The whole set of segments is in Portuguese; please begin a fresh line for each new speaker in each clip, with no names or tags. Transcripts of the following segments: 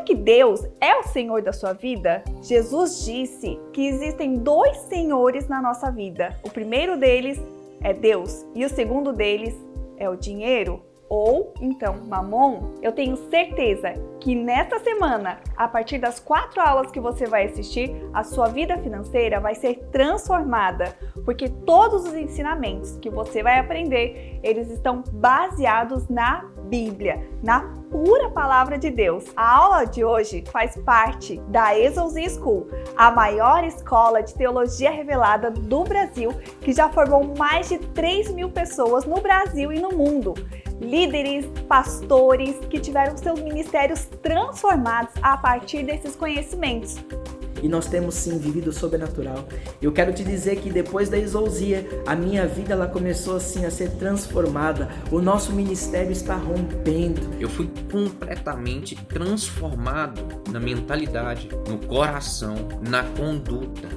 que Deus é o Senhor da sua vida? Jesus disse que existem dois senhores na nossa vida. O primeiro deles é Deus e o segundo deles é o dinheiro, ou então Mamon. Eu tenho certeza que nesta semana, a partir das 4 aulas que você vai assistir, a sua vida financeira vai ser transformada, porque todos os ensinamentos que você vai aprender, eles estão baseados na Bíblia, na pura palavra de Deus. A aula de hoje faz parte da Exousia School, a maior escola de teologia revelada do Brasil, que já formou mais de 3.000 pessoas no Brasil e no mundo. Líderes, pastores que tiveram seus ministérios transformados a partir desses conhecimentos.
E nós temos sim vivido o sobrenatural. Eu quero te dizer que depois da Exousia, a minha vida ela começou assim a ser transformada. O nosso ministério está rompendo.
Eu fui completamente transformado na mentalidade, no coração, na conduta,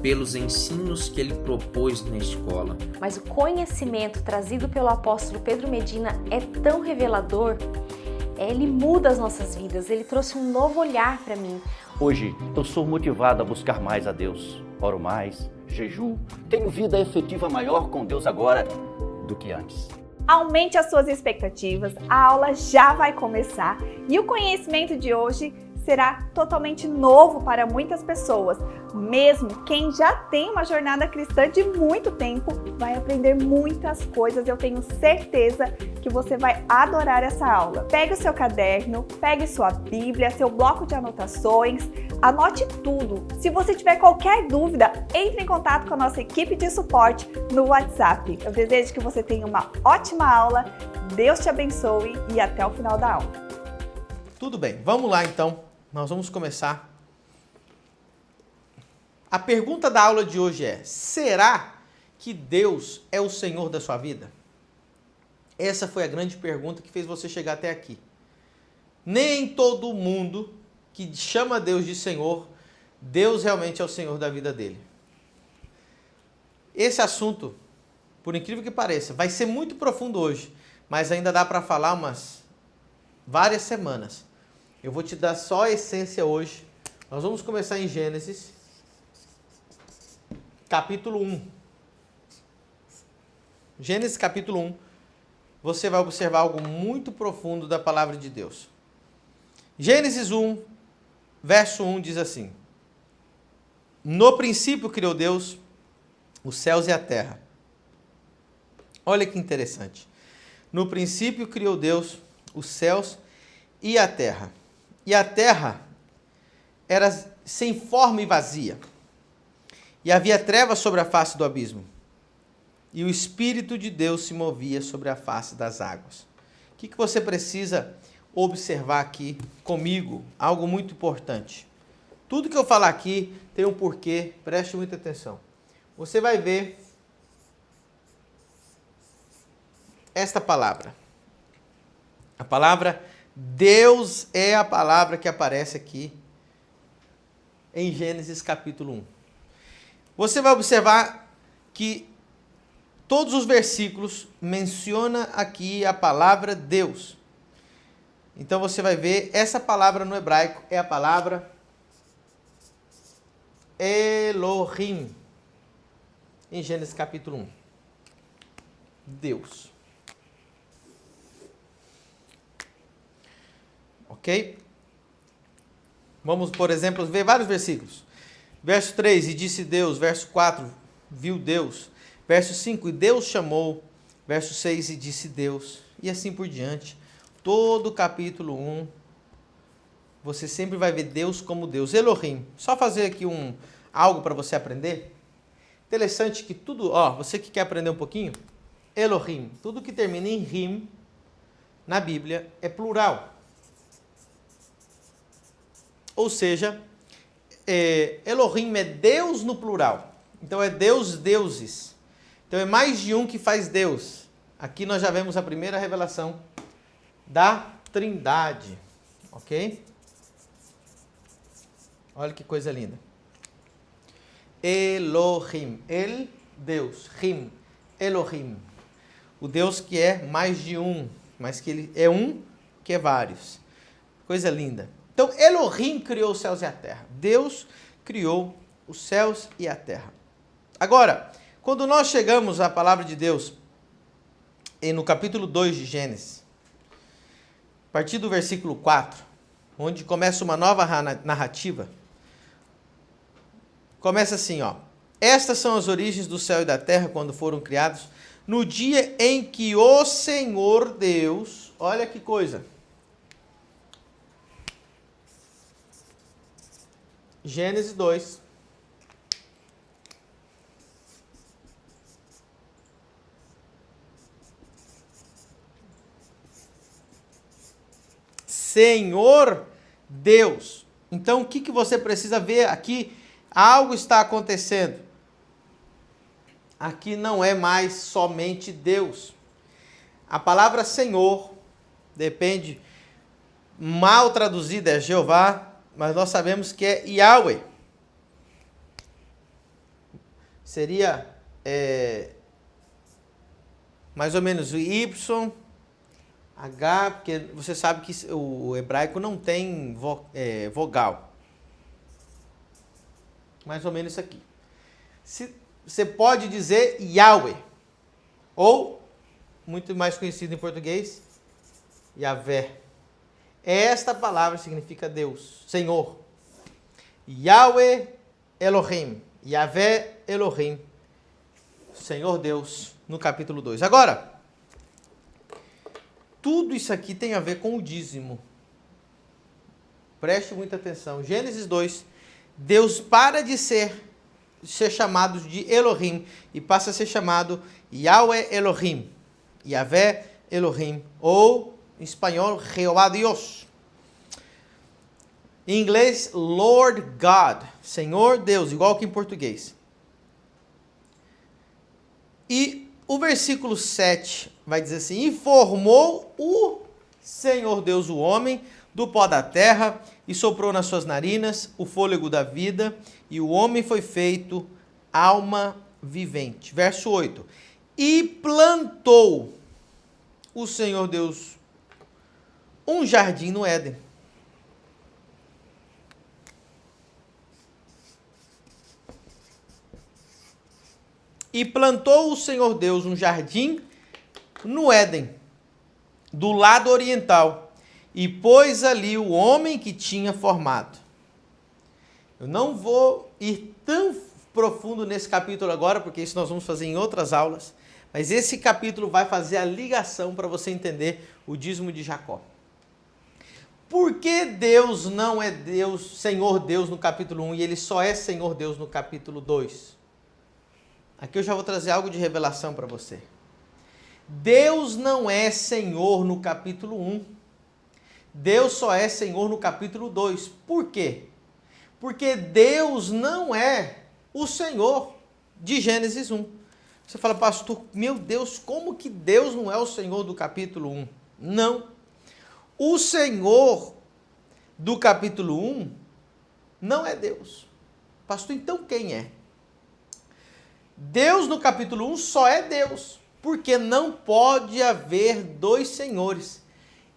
pelos ensinos que ele propôs na escola.
Mas o conhecimento trazido pelo apóstolo Pedro Medina é tão revelador, ele muda as nossas vidas, ele trouxe um novo olhar para mim.
Hoje eu sou motivado a buscar mais a Deus, oro mais, jejuo, tenho vida efetiva maior com Deus agora do que antes.
Aumente as suas expectativas, a aula já vai começar e o conhecimento de hoje será totalmente novo para muitas pessoas. Mesmo quem já tem uma jornada cristã de muito tempo vai aprender muitas coisas. Eu tenho certeza que você vai adorar essa aula. Pegue o seu caderno, pegue sua Bíblia, seu bloco de anotações, anote tudo. Se você tiver qualquer dúvida, entre em contato com a nossa equipe de suporte no WhatsApp. Eu desejo que você tenha uma ótima aula, Deus te abençoe e até o final da aula.
Tudo bem, vamos lá então. Nós vamos começar. A pergunta da aula de hoje é: será que Deus é o Senhor da sua vida? Essa foi a grande pergunta que fez você chegar até aqui. Nem todo mundo que chama Deus de Senhor, Deus realmente é o Senhor da vida dele. Esse assunto, por incrível que pareça, vai ser muito profundo hoje, mas ainda dá para falar várias semanas. Eu vou te dar só a essência hoje. Nós vamos começar em Gênesis, capítulo 1. Gênesis, capítulo 1. Você vai observar algo muito profundo da palavra de Deus. Gênesis 1, verso 1 diz assim: No princípio criou Deus os céus e a terra. Olha que interessante. No princípio criou Deus os céus e a terra. E a terra era sem forma e vazia. E havia trevas sobre a face do abismo. E o Espírito de Deus se movia sobre a face das águas. O que você precisa observar aqui comigo? Algo muito importante. Tudo que eu falar aqui tem um porquê, preste muita atenção. Você vai ver esta palavra. A palavra Deus é a palavra que aparece aqui em Gênesis capítulo 1. Você vai observar que todos os versículos mencionam aqui a palavra Deus. Então você vai ver, essa palavra no hebraico é a palavra Elohim, em Gênesis capítulo 1. Deus. Ok? Vamos, por exemplo, ver vários versículos. Verso 3, e disse Deus. Verso 4, viu Deus. Verso 5, e Deus chamou. Verso 6, e disse Deus. E assim por diante. Todo o capítulo 1, você sempre vai ver Deus como Deus. Elohim. Só fazer aqui algo para você aprender. Interessante que tudo, você que quer aprender um pouquinho, Elohim, tudo que termina em rim, na Bíblia, é plural. Ou seja, Elohim é Deus no plural. Então é Deus, deuses. Então é mais de um que faz Deus. Aqui nós já vemos a primeira revelação da Trindade. Ok? Olha que coisa linda. Elohim. El, Deus. Rim, Elohim. O Deus que é mais de um, mas que ele é um que é vários. Coisa linda. Então, Elohim criou os céus e a terra. Deus criou os céus e a terra. Agora, quando nós chegamos à palavra de Deus, no capítulo 2 de Gênesis, a partir do versículo 4, onde começa uma nova narrativa, começa assim, ó. Estas são as origens do céu e da terra quando foram criados, no dia em que o Senhor Deus, olha que coisa, Gênesis 2, Senhor Deus. Então, o que você precisa ver aqui? Algo está acontecendo. Aqui não é mais somente Deus. A palavra Senhor, depende, mal traduzida é Jeová, mas nós sabemos que é Yahweh. Seria mais ou menos o Y, H, porque você sabe que o hebraico não tem vogal. Mais ou menos isso aqui. Você pode dizer Yahweh, ou, muito mais conhecido em português, Yahvé. Esta palavra significa Deus, Senhor. Yahweh Elohim, Yahvé Elohim, Senhor Deus, no capítulo 2. Agora, tudo isso aqui tem a ver com o dízimo. Preste muita atenção. Gênesis 2, Deus para de ser chamado de Elohim e passa a ser chamado Yahweh Elohim, Yahvé Elohim, ou em espanhol, Jeová Deus. Em inglês, Lord God, Senhor Deus, igual que em português. E o versículo 7 vai dizer assim: e formou o Senhor Deus o homem do pó da terra e soprou nas suas narinas o fôlego da vida, e o homem foi feito alma vivente. Verso 8. E plantou o Senhor Deus um jardim no Éden. E plantou o Senhor Deus um jardim no Éden, do lado oriental, e pôs ali o homem que tinha formado. Eu não vou ir tão profundo nesse capítulo agora, porque isso nós vamos fazer em outras aulas, mas esse capítulo vai fazer a ligação para você entender o dízimo de Jacó. Por que Deus não é Deus, Senhor Deus no capítulo 1 e ele só é Senhor Deus no capítulo 2? Aqui eu já vou trazer algo de revelação para você. Deus não é Senhor no capítulo 1. Deus só é Senhor no capítulo 2. Por quê? Porque Deus não é o Senhor de Gênesis 1. Você fala, pastor, meu Deus, como que Deus não é o Senhor do capítulo 1? Não. O Senhor do capítulo 1 não é Deus. Pastor, então quem é? Deus no capítulo 1 só é Deus, porque não pode haver dois senhores.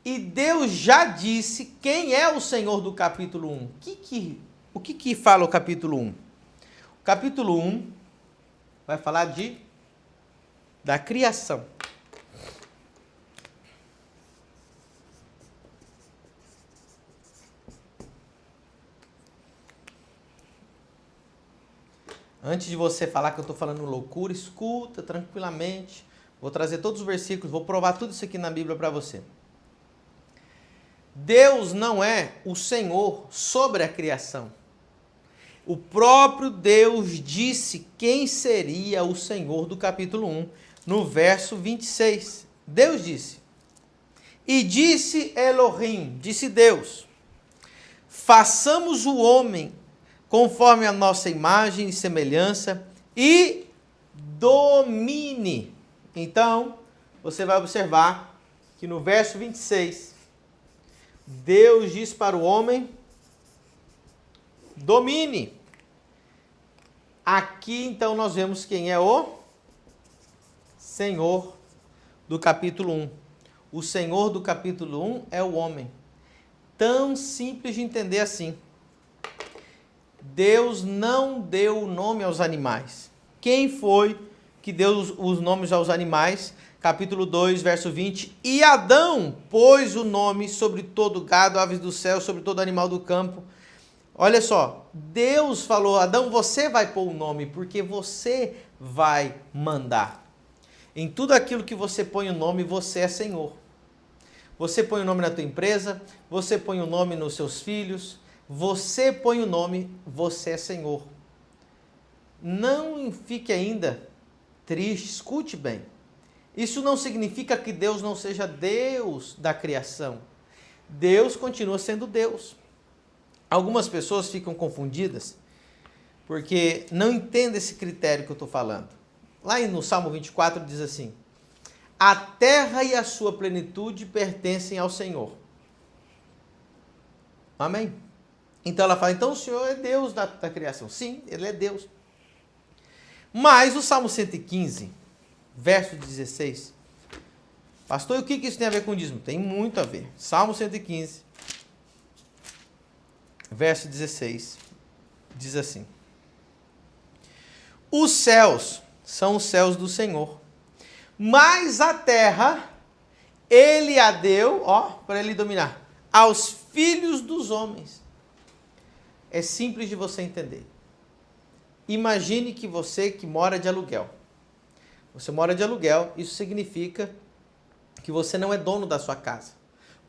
E Deus já disse quem é o Senhor do capítulo 1. O que fala o capítulo 1? O capítulo 1 vai falar da criação. Antes de você falar que eu estou falando loucura, escuta tranquilamente. Vou trazer todos os versículos, vou provar tudo isso aqui na Bíblia para você. Deus não é o Senhor sobre a criação. O próprio Deus disse quem seria o Senhor do capítulo 1, no verso 26. Deus disse: e disse Elohim, disse Deus, façamos o homem conforme a nossa imagem e semelhança, e domine. Então, você vai observar que no verso 26, Deus diz para o homem, domine. Aqui, então, nós vemos quem é o Senhor do capítulo 1. O Senhor do capítulo 1 é o homem. tão simples de entender assim. Deus não deu o nome aos animais. Quem foi que deu os nomes aos animais? Capítulo 2, verso 20. E Adão pôs o nome sobre todo gado, aves do céu, sobre todo animal do campo. Olha só, Deus falou, Adão, você vai pôr o nome, porque você vai mandar. Em tudo aquilo que você põe o nome, você é Senhor. Você põe o nome na tua empresa, você põe o nome nos seus filhos, você põe o nome, você é Senhor. Não fique ainda triste, escute bem. Isso não significa que Deus não seja Deus da criação. Deus continua sendo Deus. Algumas pessoas ficam confundidas porque não entendem esse critério que eu estou falando. Lá no Salmo 24 diz assim: a terra e a sua plenitude pertencem ao Senhor. Amém? Então ela fala, então o Senhor é Deus da criação. Sim, Ele é Deus. Mas o Salmo 115, verso 16. Pastor, e o que isso tem a ver com o dízimo? Tem muito a ver. Salmo 115, verso 16, diz assim: os céus são os céus do Senhor, mas a terra Ele a deu, para Ele dominar, aos filhos dos homens. É simples de você entender. Imagine que você que mora de aluguel. Você mora de aluguel, isso significa que você não é dono da sua casa.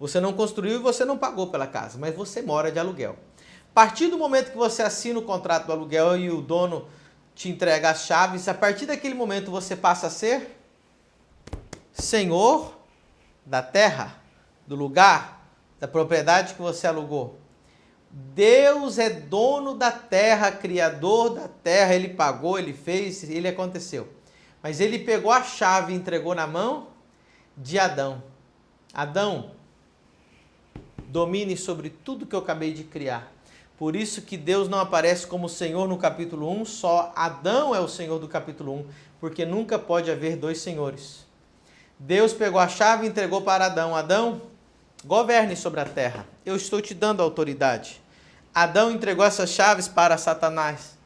Você não construiu e você não pagou pela casa, mas você mora de aluguel. A partir do momento que você assina o contrato do aluguel e o dono te entrega as chaves, a partir daquele momento você passa a ser senhor da terra, do lugar, da propriedade que você alugou. Deus é dono da terra, criador da terra, Ele pagou, Ele fez, Ele aconteceu. Mas Ele pegou a chave e entregou na mão de Adão. Adão, domine sobre tudo que eu acabei de criar. Por isso que Deus não aparece como Senhor no capítulo 1, só Adão é o Senhor do capítulo 1, porque nunca pode haver dois senhores. Deus pegou a chave e entregou para Adão. Adão, governe sobre a terra. Eu estou te dando autoridade. Adão entregou essas chaves para Satanás.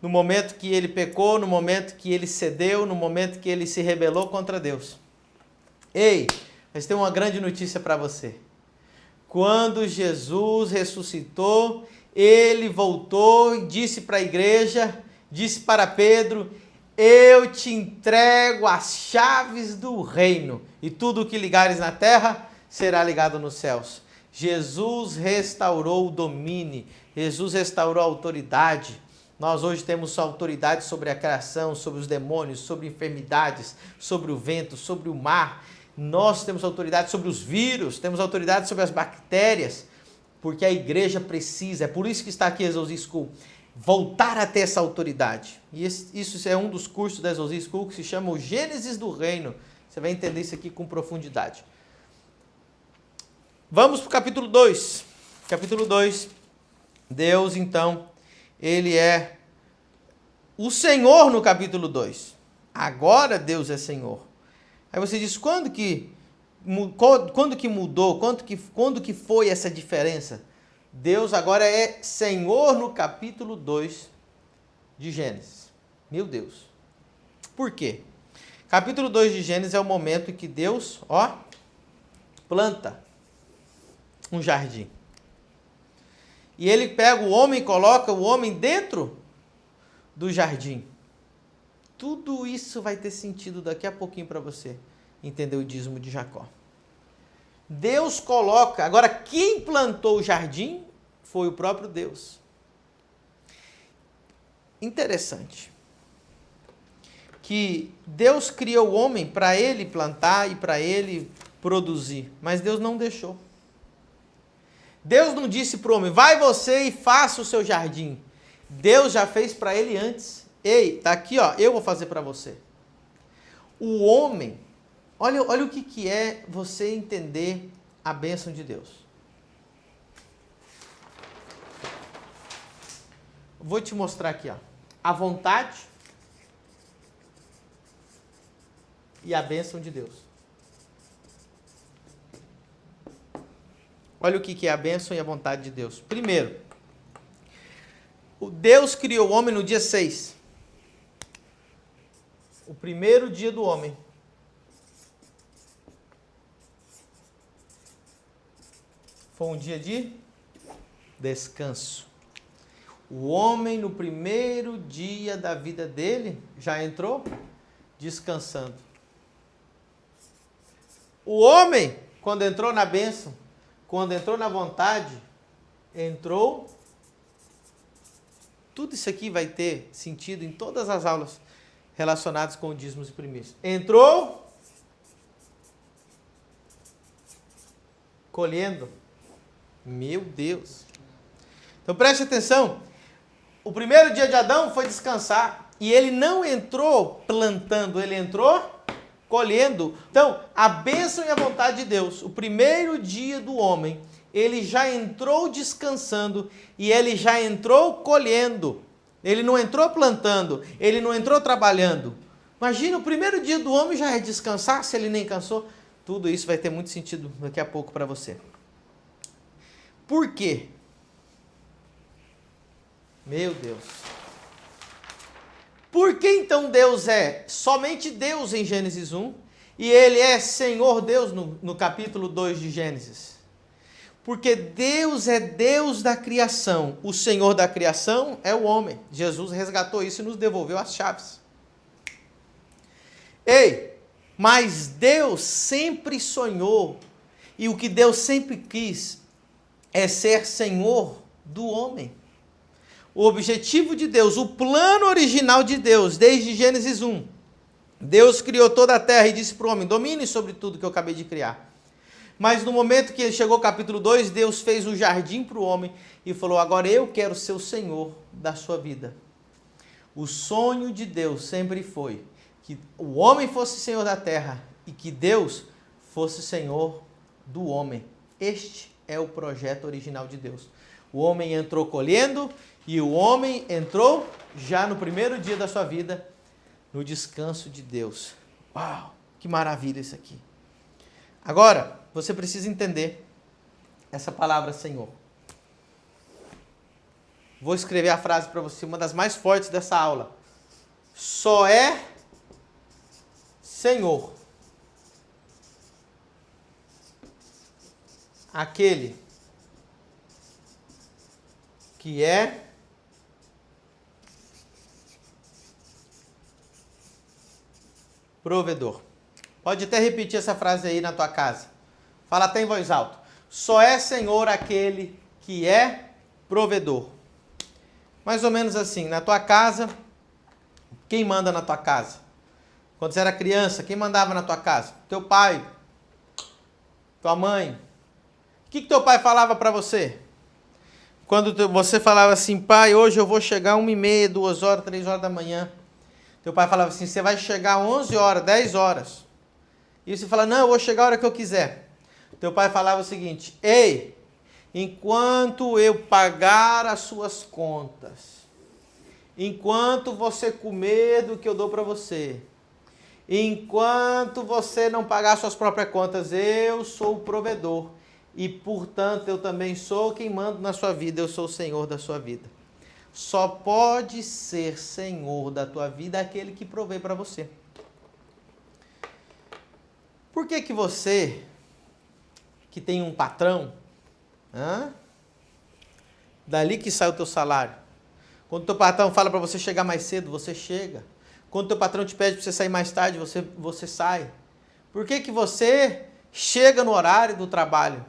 No momento que ele pecou, no momento que ele cedeu, no momento que ele se rebelou contra Deus. Ei, mas tem uma grande notícia para você. Quando Jesus ressuscitou, Ele voltou e disse para a igreja, disse para Pedro, eu te entrego as chaves do reino, e tudo o que ligares na terra será ligado nos céus. Jesus restaurou o domínio, Jesus restaurou a autoridade. Nós hoje temos autoridade sobre a criação, sobre os demônios, sobre enfermidades, sobre o vento, sobre o mar. Nós temos autoridade sobre os vírus, temos autoridade sobre as bactérias, porque a igreja precisa, é por isso que está aqui a Exousia School, voltar a ter essa autoridade. E isso é um dos cursos da Exousia School que se chama o Gênesis do Reino. Você vai entender isso aqui com profundidade. Vamos para o capítulo 2. Capítulo 2, Deus então, Ele é o Senhor no capítulo 2. Agora Deus é Senhor. Aí você diz, quando que mudou? Quando que foi essa diferença? Deus agora é Senhor no capítulo 2 de Gênesis. Meu Deus. Por quê? Capítulo 2 de Gênesis é o momento em que Deus, planta um jardim. E Ele pega o homem e coloca o homem dentro do jardim. Tudo isso vai ter sentido daqui a pouquinho para você entender o dízimo de Jacó. Deus coloca... Agora, quem plantou o jardim foi o próprio Deus. Interessante. Que Deus criou o homem para ele plantar e para ele produzir. Mas Deus não deixou. Deus não disse para o homem, vai você e faça o seu jardim. Deus já fez para ele antes. Ei, tá aqui, eu vou fazer para você. O homem, olha o que é você entender a bênção de Deus. Vou te mostrar aqui, a vontade e a bênção de Deus. Olha o que é a bênção e a vontade de Deus. Primeiro, Deus criou o homem no dia 6. O primeiro dia do homem. Foi um dia de descanso. O homem, no primeiro dia da vida dele, já entrou descansando. O homem, quando entrou na bênção, quando entrou na vontade, entrou. Tudo isso aqui vai ter sentido em todas as aulas relacionadas com dízimos e primícias. Entrou colhendo. Meu Deus. Então preste atenção. O primeiro dia de Adão foi descansar. E ele não entrou plantando, ele entrou colhendo. Então, a bênção e a vontade de Deus, o primeiro dia do homem, ele já entrou descansando e ele já entrou colhendo. Ele não entrou plantando, ele não entrou trabalhando. Imagina, o primeiro dia do homem já é descansar, se ele nem cansou. Tudo isso vai ter muito sentido daqui a pouco para você. Por quê? Meu Deus. Por que então Deus é somente Deus em Gênesis 1 e ele é Senhor Deus no capítulo 2 de Gênesis? Porque Deus é Deus da criação. O Senhor da criação é o homem. Jesus resgatou isso e nos devolveu as chaves. Ei, mas Deus sempre sonhou e o que Deus sempre quis é ser Senhor do homem. O objetivo de Deus, o plano original de Deus, desde Gênesis 1. Deus criou toda a terra e disse para o homem, domine sobre tudo que eu acabei de criar. Mas no momento que chegou o capítulo 2, Deus fez um jardim para o homem e falou, agora eu quero ser o Senhor da sua vida. O sonho de Deus sempre foi que o homem fosse Senhor da terra e que Deus fosse Senhor do homem. Este é o projeto original de Deus. O homem entrou colhendo e o homem entrou já no primeiro dia da sua vida no descanso de Deus. Uau, que maravilha isso aqui. Agora, você precisa entender essa palavra Senhor. Vou escrever a frase para você, uma das mais fortes dessa aula. Só é Senhor aquele que é provedor. Pode até repetir essa frase aí na tua casa. Fala até em voz alta. Só é Senhor aquele que é provedor. Mais ou menos assim, na tua casa, quem manda na tua casa? Quando você era criança, quem mandava na tua casa? Teu pai, tua mãe. O que teu pai falava para você? Quando você falava assim, pai, hoje eu vou chegar 1h30, 2 horas, 3 horas da manhã. Teu pai falava assim, você vai chegar 11 horas, 10 horas. E você fala, não, eu vou chegar a hora que eu quiser. Teu pai falava o seguinte, ei, enquanto eu pagar as suas contas, enquanto você comer do que eu dou para você, enquanto você não pagar suas próprias contas, eu sou o provedor. E, portanto, eu também sou quem manda na sua vida, eu sou o Senhor da sua vida. Só pode ser Senhor da tua vida aquele que provê para você. Por que que você, que tem um patrão, dali que sai o teu salário, quando o teu patrão fala para você chegar mais cedo, você chega. Quando o teu patrão te pede para você sair mais tarde, você sai. Por que que você chega no horário do trabalho?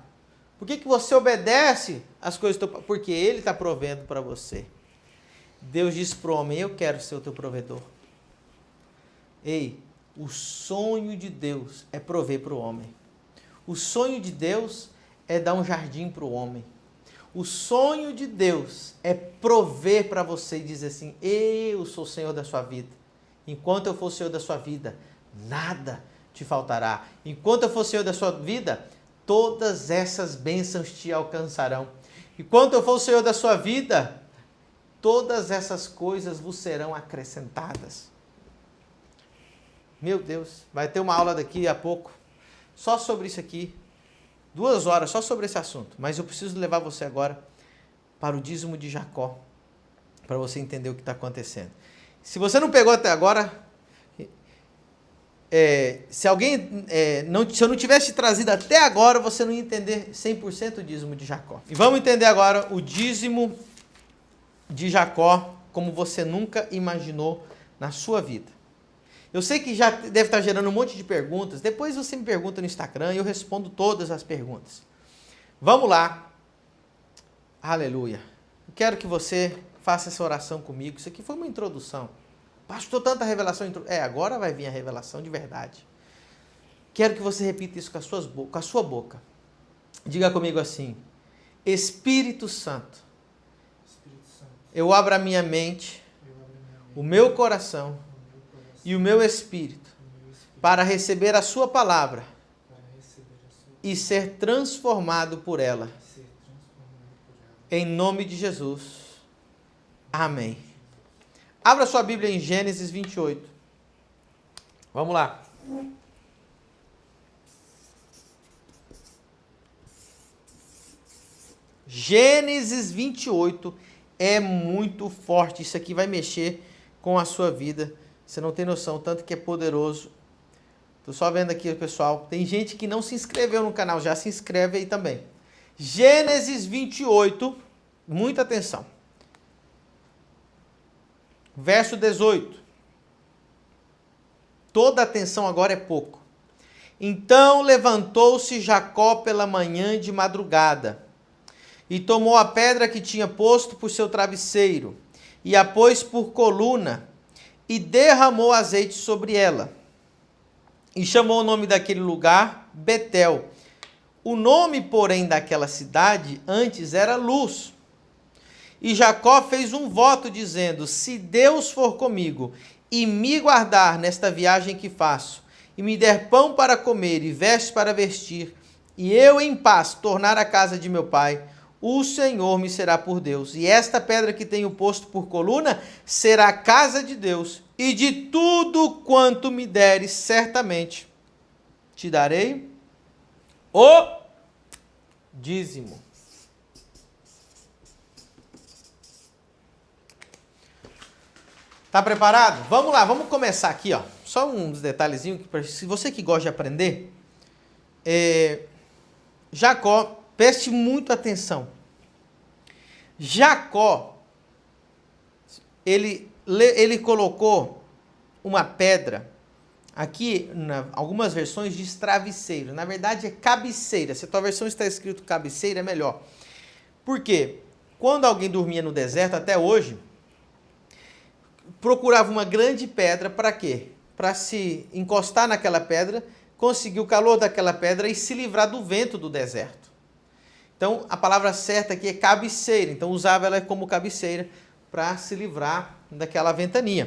Por que que você obedece as coisas do teu patrão? Porque ele está provendo para você. Deus disse para o homem, eu quero ser o teu provedor. Ei, o sonho de Deus é prover para o homem. O sonho de Deus é dar um jardim para o homem. O sonho de Deus é prover para você e dizer assim, eu sou o Senhor da sua vida. Enquanto eu for o Senhor da sua vida, nada te faltará. Enquanto eu for o Senhor da sua vida, todas essas bênçãos te alcançarão. Enquanto eu for o Senhor da sua vida, todas essas coisas vos serão acrescentadas. Meu Deus, vai ter uma aula daqui a pouco, só sobre isso aqui. 2 horas só sobre esse assunto, mas eu preciso levar você agora para o dízimo de Jacó, para você entender o que está acontecendo. Se você não pegou até agora, se eu não tivesse trazido até agora, você não ia entender 100% o dízimo de Jacó. E vamos entender agora o dízimo de Jacó como você nunca imaginou na sua vida. Eu sei que já deve estar gerando um monte de perguntas. Depois você me pergunta no Instagram e eu respondo todas as perguntas. Vamos lá. Aleluia. Eu quero que você faça essa oração comigo. Isso aqui foi uma introdução. Pastor, tanta revelação. Agora vai vir a revelação de verdade. Quero que você repita isso com a sua boca. Diga comigo assim: Espírito Santo, eu abro a minha mente, o meu coração e o meu espírito para receber a sua palavra e ser transformado por ela. Em nome de Jesus. Amém. Abra sua Bíblia em Gênesis 28. Vamos lá. Gênesis 28 é muito forte. Isso aqui vai mexer com a sua vida. Você não tem noção, tanto que é poderoso. Estou só vendo aqui, pessoal. Tem gente que não se inscreveu no canal. Já se inscreve aí também. Gênesis 28. Muita atenção. Verso 18. Toda atenção agora é pouco. Então levantou-se Jacó pela manhã de madrugada, e tomou a pedra que tinha posto por seu travesseiro, e a pôs por coluna, e derramou azeite sobre ela. E chamou o nome daquele lugar Betel. O nome, porém, daquela cidade antes era Luz. E Jacó fez um voto dizendo: se Deus for comigo e me guardar nesta viagem que faço, e me der pão para comer e vestes para vestir, e eu em paz tornar a casa de meu pai, o Senhor me será por Deus. E esta pedra que tenho posto por coluna será a casa de Deus, e de tudo quanto me deres, certamente te darei o dízimo. Tá preparado? Vamos lá, vamos começar aqui, ó. Só uns detalhezinhos, se você que gosta de aprender. Jacó, preste muita atenção. Jacó, ele colocou uma pedra, aqui, algumas versões diz travesseiro, na verdade é cabeceira. Se a tua versão está escrito cabeceira, é melhor. Por quê? Quando alguém dormia no deserto, até hoje, procurava uma grande pedra para quê? Para se encostar naquela pedra, conseguir o calor daquela pedra e se livrar do vento do deserto. Então, a palavra certa aqui é cabeceira. Então, usava ela como cabeceira para se livrar daquela ventania.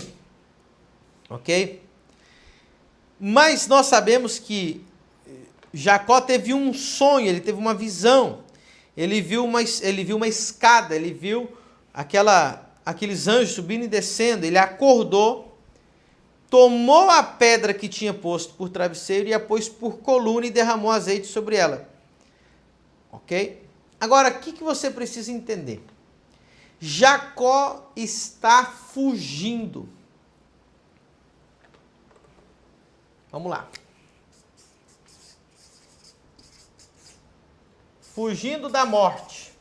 Ok? Mas nós sabemos que Jacó teve um sonho, ele teve uma visão. Ele viu uma escada, ele viu aqueles anjos subindo e descendo. Ele acordou, tomou a pedra que tinha posto por travesseiro e a pôs por coluna e derramou azeite sobre ela. Ok? Agora, o que você precisa entender? Jacó está fugindo. Vamos lá. Fugindo da morte.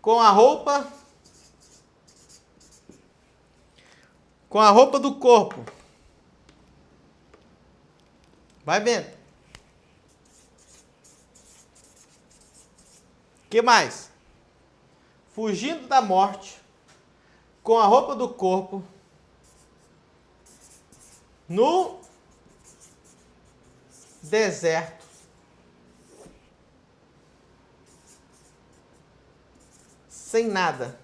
Com a roupa do corpo. Vai vendo. O que mais? Fugindo da morte, com a roupa do corpo, no deserto. Sem nada.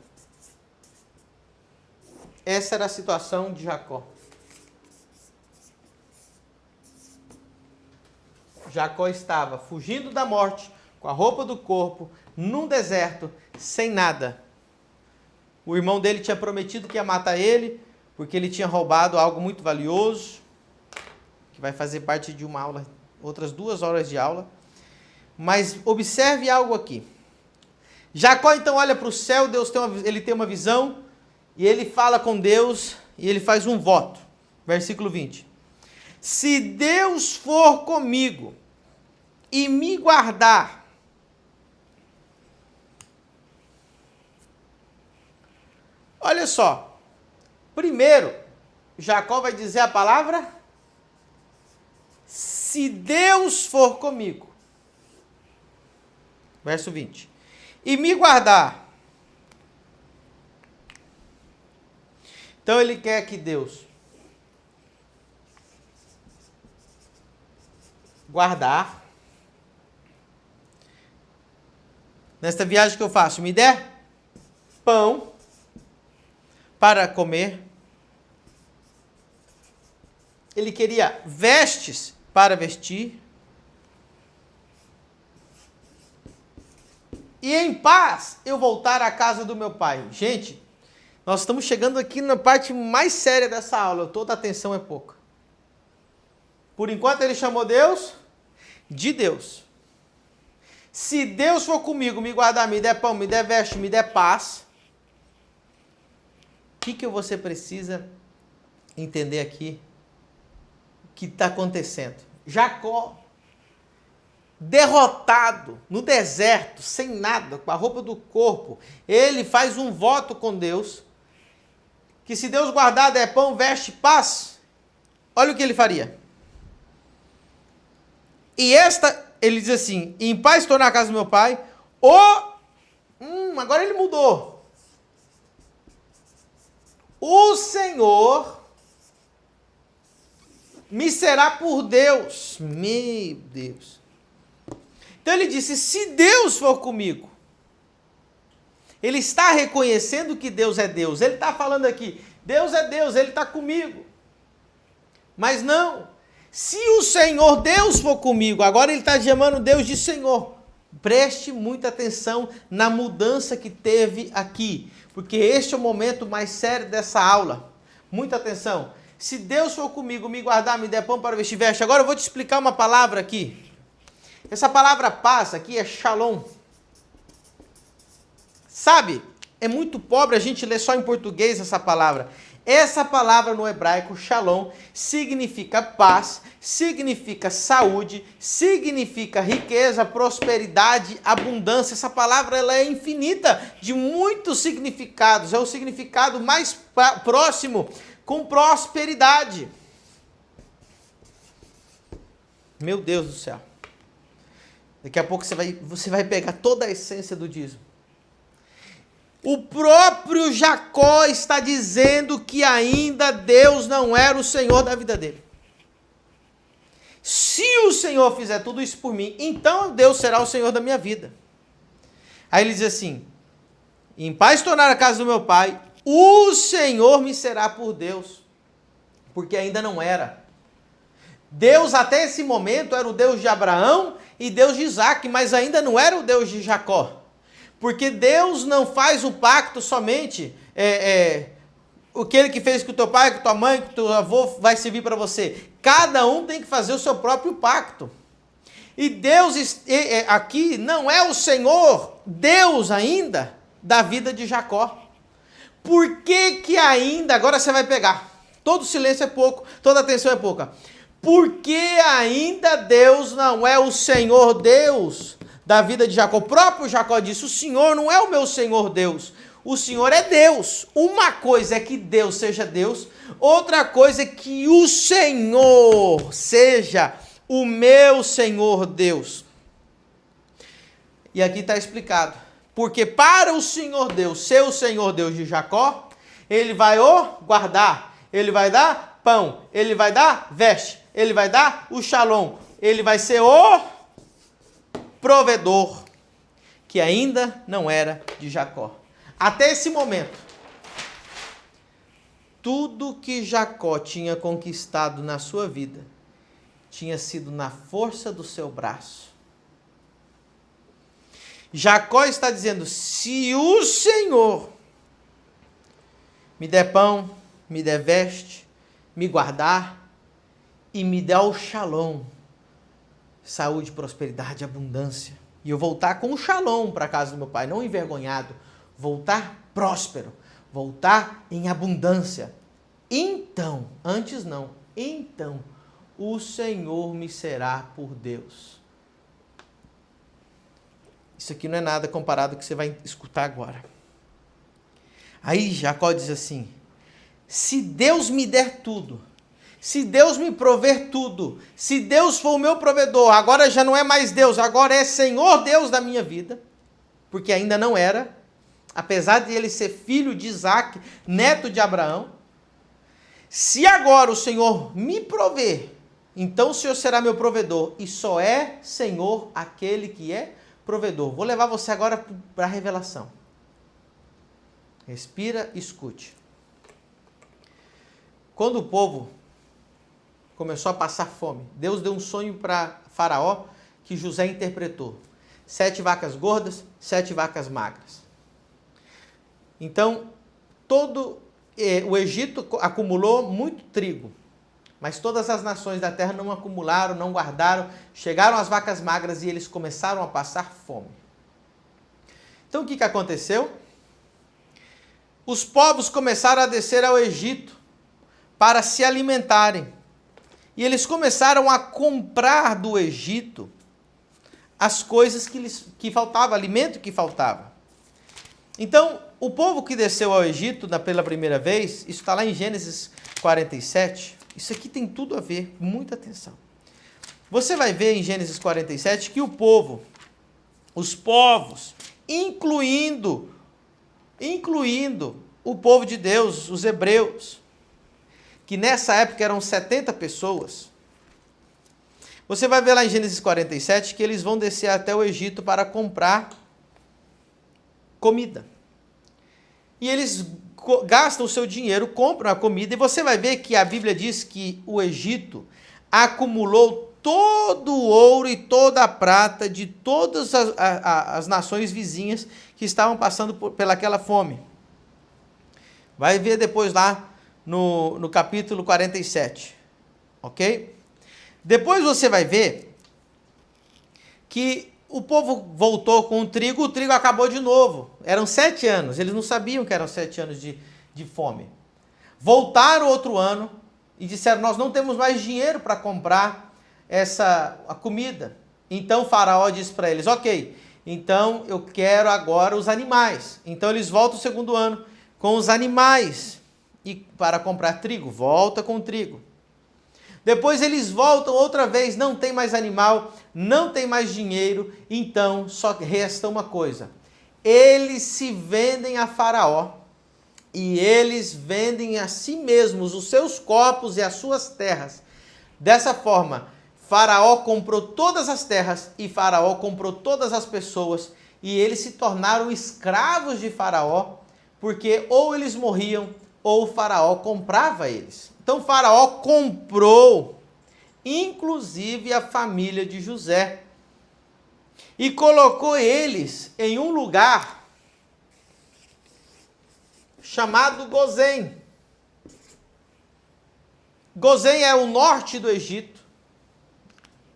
Essa era a situação de Jacó. Jacó estava fugindo da morte, com a roupa do corpo, num deserto, sem nada. O irmão dele tinha prometido que ia matar ele, porque ele tinha roubado algo muito valioso. que vai fazer parte de uma aula, outras 2 horas de aula. Mas observe algo aqui. Jacó então olha para o céu, ele tem uma visão, e ele fala com Deus, e ele faz um voto. Versículo 20. Se Deus for comigo e me guardar, olha só, primeiro, Jacó vai dizer a palavra, se Deus for comigo. Verso 20. E me guardar. Então ele quer que Deus guardar. Nesta viagem que eu faço, me dê pão para comer. Ele queria vestes para vestir. E em paz eu voltar à casa do meu pai. Gente, nós estamos chegando aqui na parte mais séria dessa aula. Toda a atenção é pouca. Por enquanto ele chamou Deus de Deus. Se Deus for comigo, me guardar, me der pão, me der veste, me der paz, o que você precisa entender aqui? O que está acontecendo? Jacó, derrotado no deserto, sem nada, com a roupa do corpo, ele faz um voto com Deus, que se Deus guardar, der pão, veste, paz, olha o que ele faria. E ele diz assim, em paz estou na casa do meu pai, agora ele mudou. O Senhor me será por Deus. Meu Deus. Então ele disse, se Deus for comigo, ele está reconhecendo que Deus é Deus. Ele está falando aqui, Deus é Deus, ele está comigo. Mas não, se o Senhor Deus for comigo, agora ele está chamando Deus de Senhor. Preste muita atenção na mudança que teve aqui, porque este é o momento mais sério dessa aula. Muita atenção. Se Deus for comigo, me guardar, me der pão para vestir veste. Agora eu vou te explicar uma palavra aqui. Essa palavra paz aqui é shalom. Sabe, é muito pobre a gente ler só em português essa palavra. Essa palavra no hebraico, shalom, significa paz, significa saúde, significa riqueza, prosperidade, abundância. Essa palavra ela é infinita, de muitos significados. É o significado mais próximo com prosperidade. Meu Deus do céu. Daqui a pouco você vai pegar toda a essência do dízimo. O próprio Jacó está dizendo que ainda Deus não era o Senhor da vida dele. Se o Senhor fizer tudo isso por mim, então Deus será o Senhor da minha vida. Aí ele diz assim, em paz tornar a casa do meu pai, o Senhor me será por Deus, porque ainda não era. Deus até esse momento era o Deus de Abraão e Deus de Isaac, mas ainda não era o Deus de Jacó. Porque Deus não faz o pacto somente, aquele que fez com o teu pai, com tua mãe, com o teu avô, vai servir para você. Cada um tem que fazer o seu próprio pacto. E Deus aqui não é o Senhor, Deus ainda, da vida de Jacó. Por que ainda, agora você vai pegar, todo silêncio é pouco, toda atenção é pouca. Porque ainda Deus não é o Senhor Deus da vida de Jacó? O próprio Jacó disse, o Senhor não é o meu Senhor Deus, o Senhor é Deus. Uma coisa é que Deus seja Deus, outra coisa é que o Senhor seja o meu Senhor Deus. E aqui está explicado, porque para o Senhor Deus ser o Senhor Deus de Jacó, ele vai o guardar, ele vai dar pão, ele vai dar veste, ele vai dar o shalom, ele vai ser o provedor, que ainda não era de Jacó. Até esse momento, tudo que Jacó tinha conquistado na sua vida tinha sido na força do seu braço. Jacó está dizendo, se o Senhor me der pão, me der veste, me guardar, e me dá o shalom, saúde, prosperidade, abundância, e eu voltar com o shalom para a casa do meu pai, não envergonhado, voltar próspero, voltar em abundância, então, antes não, então o Senhor me será por Deus. Isso aqui não é nada comparado ao que você vai escutar agora. Aí Jacó diz assim: se Deus me der tudo, se Deus me prover tudo, se Deus for o meu provedor, agora já não é mais Deus, agora é Senhor Deus da minha vida, porque ainda não era, apesar de ele ser filho de Isaac, neto de Abraão. Se agora o Senhor me prover, então o Senhor será meu provedor, e só é Senhor aquele que é provedor. Vou levar você agora para a revelação. Respira, escute. Quando o povo começou a passar fome, Deus deu um sonho para Faraó que José interpretou. 7 vacas gordas, 7 vacas magras. Então, o Egito acumulou muito trigo, mas todas as nações da terra não acumularam, não guardaram, chegaram as vacas magras e eles começaram a passar fome. Então o que aconteceu? Os povos começaram a descer ao Egito para se alimentarem. E eles começaram a comprar do Egito as coisas que faltavam, alimento que faltava. Então, o povo que desceu ao Egito pela primeira vez, isso está lá em Gênesis 47, isso aqui tem tudo a ver, muita atenção. Você vai ver em Gênesis 47 que os povos, incluindo o povo de Deus, os hebreus, que nessa época eram 70 pessoas, você vai ver lá em Gênesis 47 que eles vão descer até o Egito para comprar comida. E eles gastam o seu dinheiro, compram a comida, e você vai ver que a Bíblia diz que o Egito acumulou todo o ouro e toda a prata de todas as nações vizinhas que estavam passando pelaquela fome. Vai ver depois lá no capítulo 47, ok? Depois você vai ver que o povo voltou com o trigo acabou de novo. Eram 7 anos, eles não sabiam que eram 7 anos de fome. Voltaram outro ano e disseram: nós não temos mais dinheiro para comprar a comida. Então Faraó disse para eles: ok, então eu quero agora os animais. Então eles voltam o segundo ano com os animais e para comprar trigo, volta com o trigo. Depois eles voltam outra vez, não tem mais animal, não tem mais dinheiro, então só resta uma coisa. Eles se vendem a Faraó e eles vendem a si mesmos os seus corpos e as suas terras. Dessa forma, Faraó comprou todas as terras e Faraó comprou todas as pessoas e eles se tornaram escravos de Faraó, porque ou eles morriam ou o Faraó comprava eles. Então Faraó comprou, inclusive a família de José, e colocou eles em um lugar chamado Gozém. Gozém é o norte do Egito.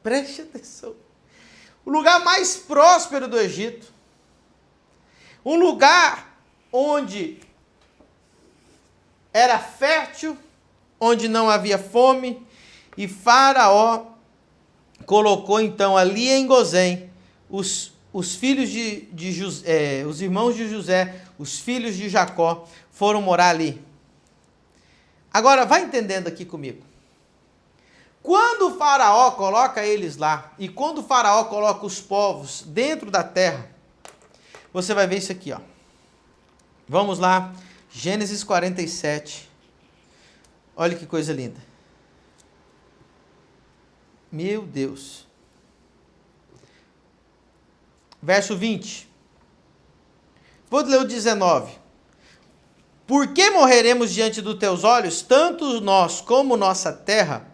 Preste atenção. O lugar mais próspero do Egito. Um lugar onde era fértil, onde não havia fome, e Faraó colocou então ali em Gozém os filhos de José, os irmãos de José, os filhos de Jacó, foram morar ali. Agora, vai entendendo aqui comigo. Quando o Faraó coloca eles lá, e quando o Faraó coloca os povos dentro da terra, você vai ver isso aqui, ó. Vamos lá, Gênesis 47. Olha que coisa linda. Meu Deus. Verso 20. Vou ler o 19. Por que morreremos diante dos teus olhos, tanto nós como nossa terra?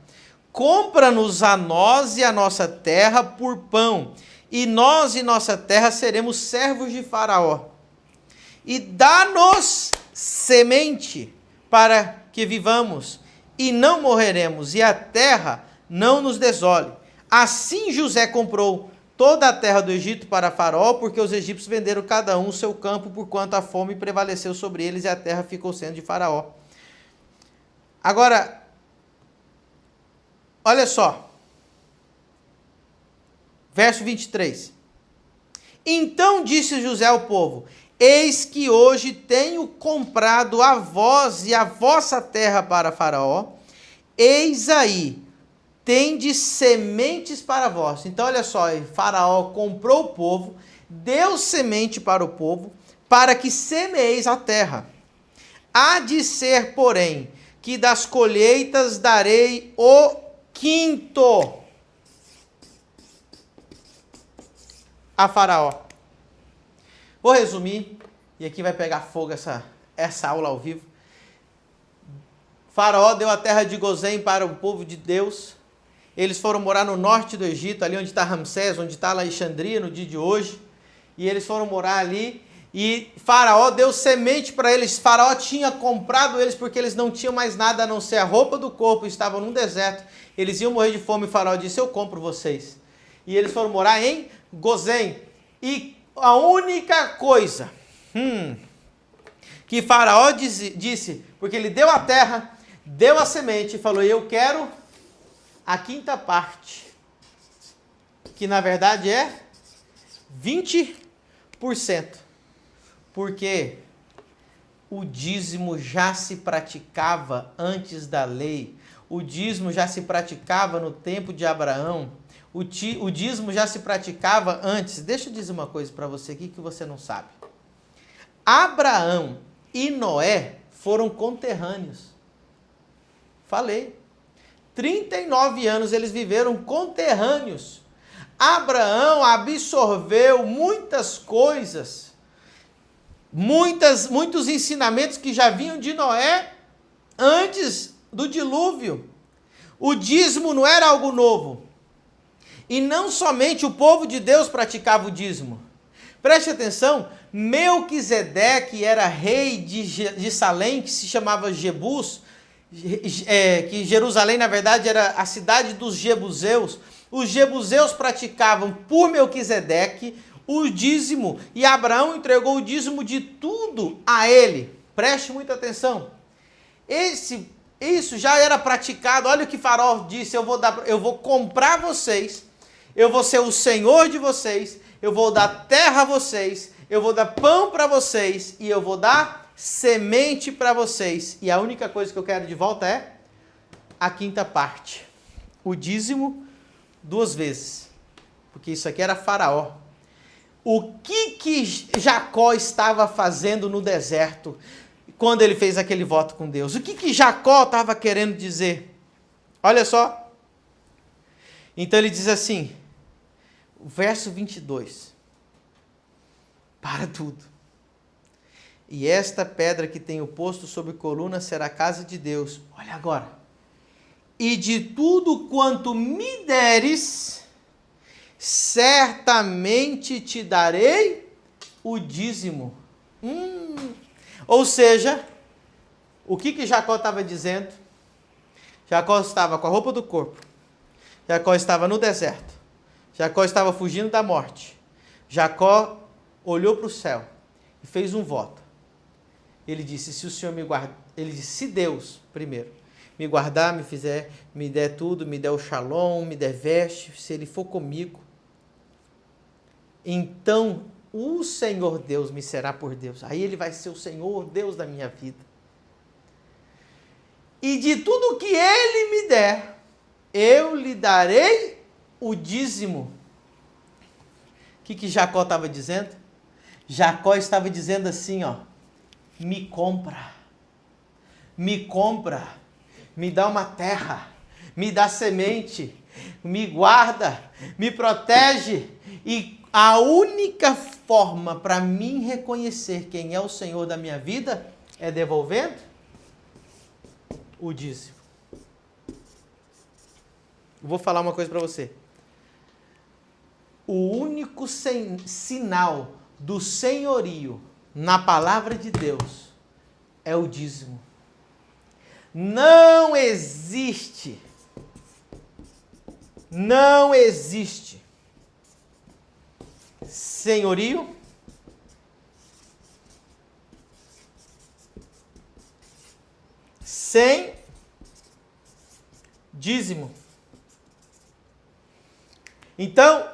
Compra-nos a nós e a nossa terra por pão, e nós e nossa terra seremos servos de Faraó. E dá-nos semente para que vivamos, e não morreremos, e a terra não nos desole. Assim José comprou toda a terra do Egito para Faraó, porque os egípcios venderam cada um o seu campo, porquanto a fome prevaleceu sobre eles e a terra ficou sendo de Faraó. Agora, olha só. Verso 23. Então disse José ao povo: eis que hoje tenho comprado a vós e a vossa terra para Faraó, eis aí, tendes sementes para vós. Então olha só, Faraó comprou o povo, deu semente para o povo, para que semeeis a terra. Há de ser, porém, que das colheitas darei o quinto a Faraó. Vou resumir, e aqui vai pegar fogo essa aula ao vivo. Faraó deu a terra de Gozém para o povo de Deus. Eles foram morar no norte do Egito, ali onde está Ramsés, onde está Alexandria no dia de hoje. E eles foram morar ali. E Faraó deu semente para eles. Faraó tinha comprado eles porque eles não tinham mais nada a não ser a roupa do corpo. Estavam num deserto. Eles iam morrer de fome. E Faraó disse: eu compro vocês. E eles foram morar em Gozém. E a única coisa que Faraó disse, porque ele deu a terra, deu a semente e falou: eu quero a quinta parte, que na verdade é 20%, porque o dízimo já se praticava antes da lei, o dízimo já se praticava no tempo de Abraão, o dízimo já se praticava antes. Deixa eu dizer uma coisa para você aqui que você não sabe. Abraão e Noé foram conterrâneos. Falei. 39 anos eles viveram conterrâneos. Abraão absorveu muitas coisas, muitos ensinamentos que já vinham de Noé antes do dilúvio. O dízimo não era algo novo. E não somente o povo de Deus praticava o dízimo. Preste atenção, Melquisedeque era rei de Salém, que se chamava Jebus, que Jerusalém, na verdade, era a cidade dos Jebuseus. Os Jebuseus praticavam por Melquisedeque o dízimo, e Abraão entregou o dízimo de tudo a ele. Preste muita atenção. Isso já era praticado. Olha o que Faraó disse: eu vou comprar vocês, eu vou ser o senhor de vocês, eu vou dar terra a vocês, eu vou dar pão para vocês e eu vou dar semente para vocês. E a única coisa que eu quero de volta é a quinta parte. O dízimo 2 vezes. Porque isso aqui era Faraó. O que Jacó estava fazendo no deserto quando ele fez aquele voto com Deus? O que Jacó estava querendo dizer? Olha só. Então ele diz assim, o verso 22. Para tudo. E esta pedra que tenho posto sobre coluna será a casa de Deus. Olha agora. E de tudo quanto me deres, certamente te darei o dízimo. Ou seja, o que Jacó estava dizendo? Jacó estava com a roupa do corpo. Jacó estava no deserto. Jacó estava fugindo da morte. Jacó olhou para o céu e fez um voto. Ele disse: se o Senhor me guardar, ele disse: se Deus, primeiro, me guardar, me der tudo, me der o shalom, me der veste, se Ele for comigo, então o Senhor Deus me será por Deus. Aí Ele vai ser o Senhor Deus da minha vida. E de tudo que Ele me der, eu lhe darei o dízimo. O que Jacó estava dizendo? Jacó estava dizendo assim, ó: me compra, me dá uma terra, me dá semente, me guarda, me protege. E a única forma para mim reconhecer quem é o Senhor da minha vida é devolvendo o dízimo. Eu vou falar uma coisa para você. O único sinal do senhorio na palavra de Deus é o dízimo. Não existe não existe senhorio sem dízimo. Então,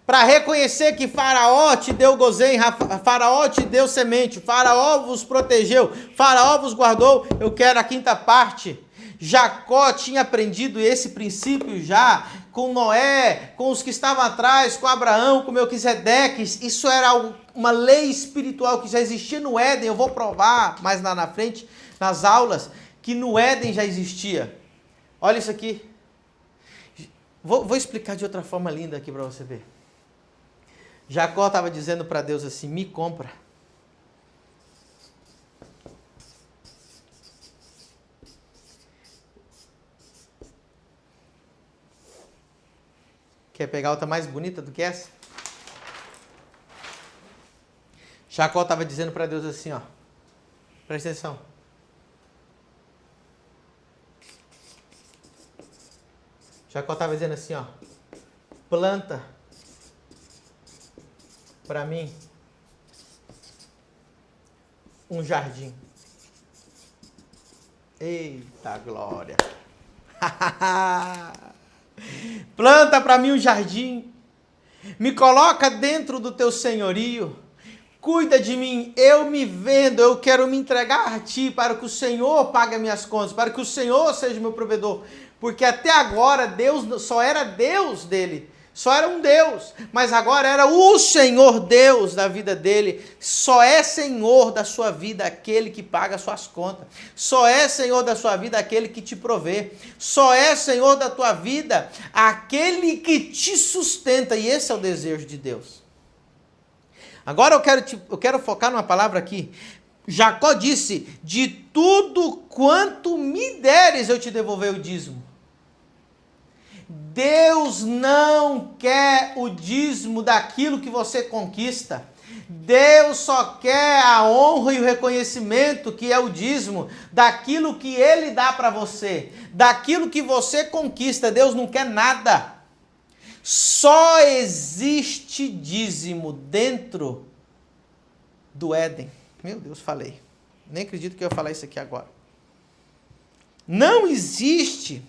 para reconhecer que Faraó te deu gozém, Faraó te deu semente, Faraó vos protegeu, Faraó vos guardou, eu quero a quinta parte. Jacó tinha aprendido esse princípio já com Noé, com os que estavam atrás, com Abraão, com Melquisedeque. Isso era uma lei espiritual que já existia no Éden. Eu vou provar mais lá na frente, nas aulas, que no Éden já existia. Olha isso aqui. Vou explicar de outra forma linda aqui para você ver. Jacó estava dizendo para Deus assim, me compra. Quer pegar outra mais bonita do que essa? Jacó estava dizendo para Deus assim, ó. Presta atenção. Jacó estava dizendo assim, ó. Planta para mim um jardim. Eita glória! Planta para mim um jardim, me coloca dentro do teu senhorio, cuida de mim, eu me vendo, eu quero me entregar a ti, para que o Senhor pague as minhas contas, para que o Senhor seja meu provedor, porque até agora Deus só era Deus dele, só era um Deus, mas agora era o Senhor Deus da vida dele. Só é Senhor da sua vida aquele que paga as suas contas. Só é Senhor da sua vida aquele que te provê. Só é Senhor da tua vida aquele que te sustenta. E esse é o desejo de Deus. Agora eu quero focar numa palavra aqui. Jacó disse, de tudo quanto me deres eu te devolver o dízimo. Deus não quer o dízimo daquilo que você conquista. Deus só quer a honra e o reconhecimento, que é o dízimo, daquilo que Ele dá para você, daquilo que você conquista. Deus não quer nada. Só existe dízimo dentro do Éden. Meu Deus, falei. Nem acredito que eu ia falar isso aqui agora. Não existe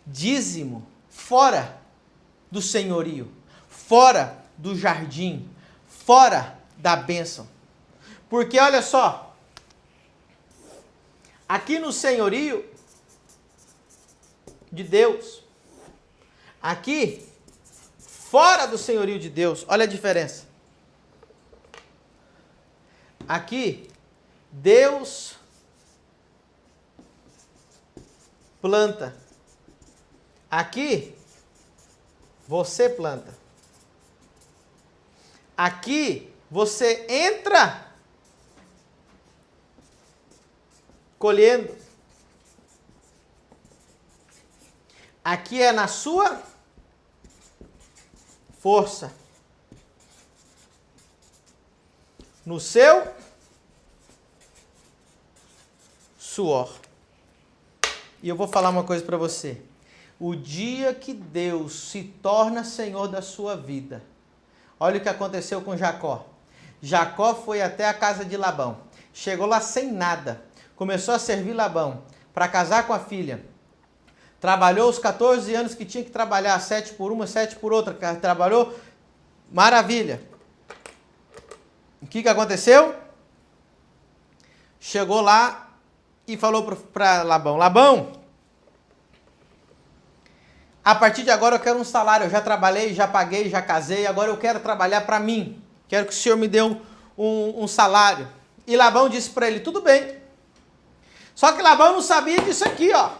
dízimo fora do senhorio, fora do jardim, fora da bênção. Porque olha só, aqui no senhorio de Deus, aqui fora do senhorio de Deus, olha a diferença. Aqui, Deus planta. Aqui, você planta. Aqui, você entra colhendo. Aqui é na sua força. No seu suor. E eu vou falar uma coisa para você. O dia que Deus se torna Senhor da sua vida, olha o que aconteceu com Jacó. Jacó foi até a casa de Labão. Chegou lá sem nada. Começou a servir Labão para casar com a filha. Trabalhou os 14 anos que tinha que trabalhar, 7 por uma, 7 por outra. Trabalhou, maravilha. O que aconteceu? Chegou lá e falou para Labão, Labão, a partir de agora eu quero um salário, eu já trabalhei, já paguei, já casei, agora eu quero trabalhar para mim, quero que o Senhor me dê um salário. E Labão disse para ele, tudo bem. Só que Labão não sabia disso aqui, ó,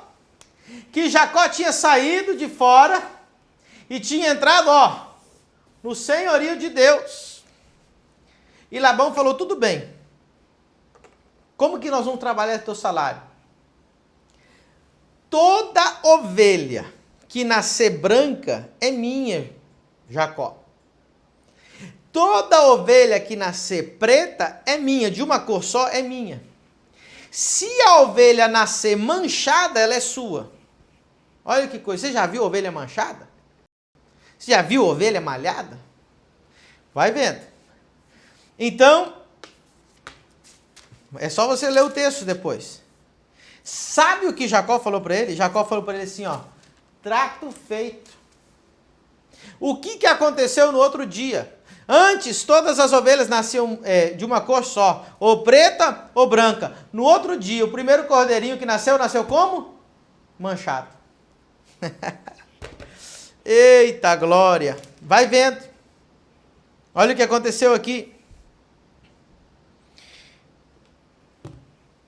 que Jacó tinha saído de fora e tinha entrado, ó, no senhorio de Deus. E Labão falou, tudo bem. Como que nós vamos trabalhar teu salário? Toda ovelha que nascer branca é minha, Jacó. Toda ovelha que nascer preta é minha, de uma cor só é minha. Se a ovelha nascer manchada, ela é sua. Olha que coisa, você já viu ovelha manchada? Você já viu ovelha malhada? Vai vendo. Então, é só você ler o texto depois. Sabe o que Jacó falou para ele? Jacó falou para ele assim, ó, trato feito. O que aconteceu no outro dia? Antes, todas as ovelhas nasciam de uma cor só, ou preta ou branca. No outro dia, o primeiro cordeirinho que nasceu como? Manchado. Eita glória! Vai vendo. Olha o que aconteceu aqui.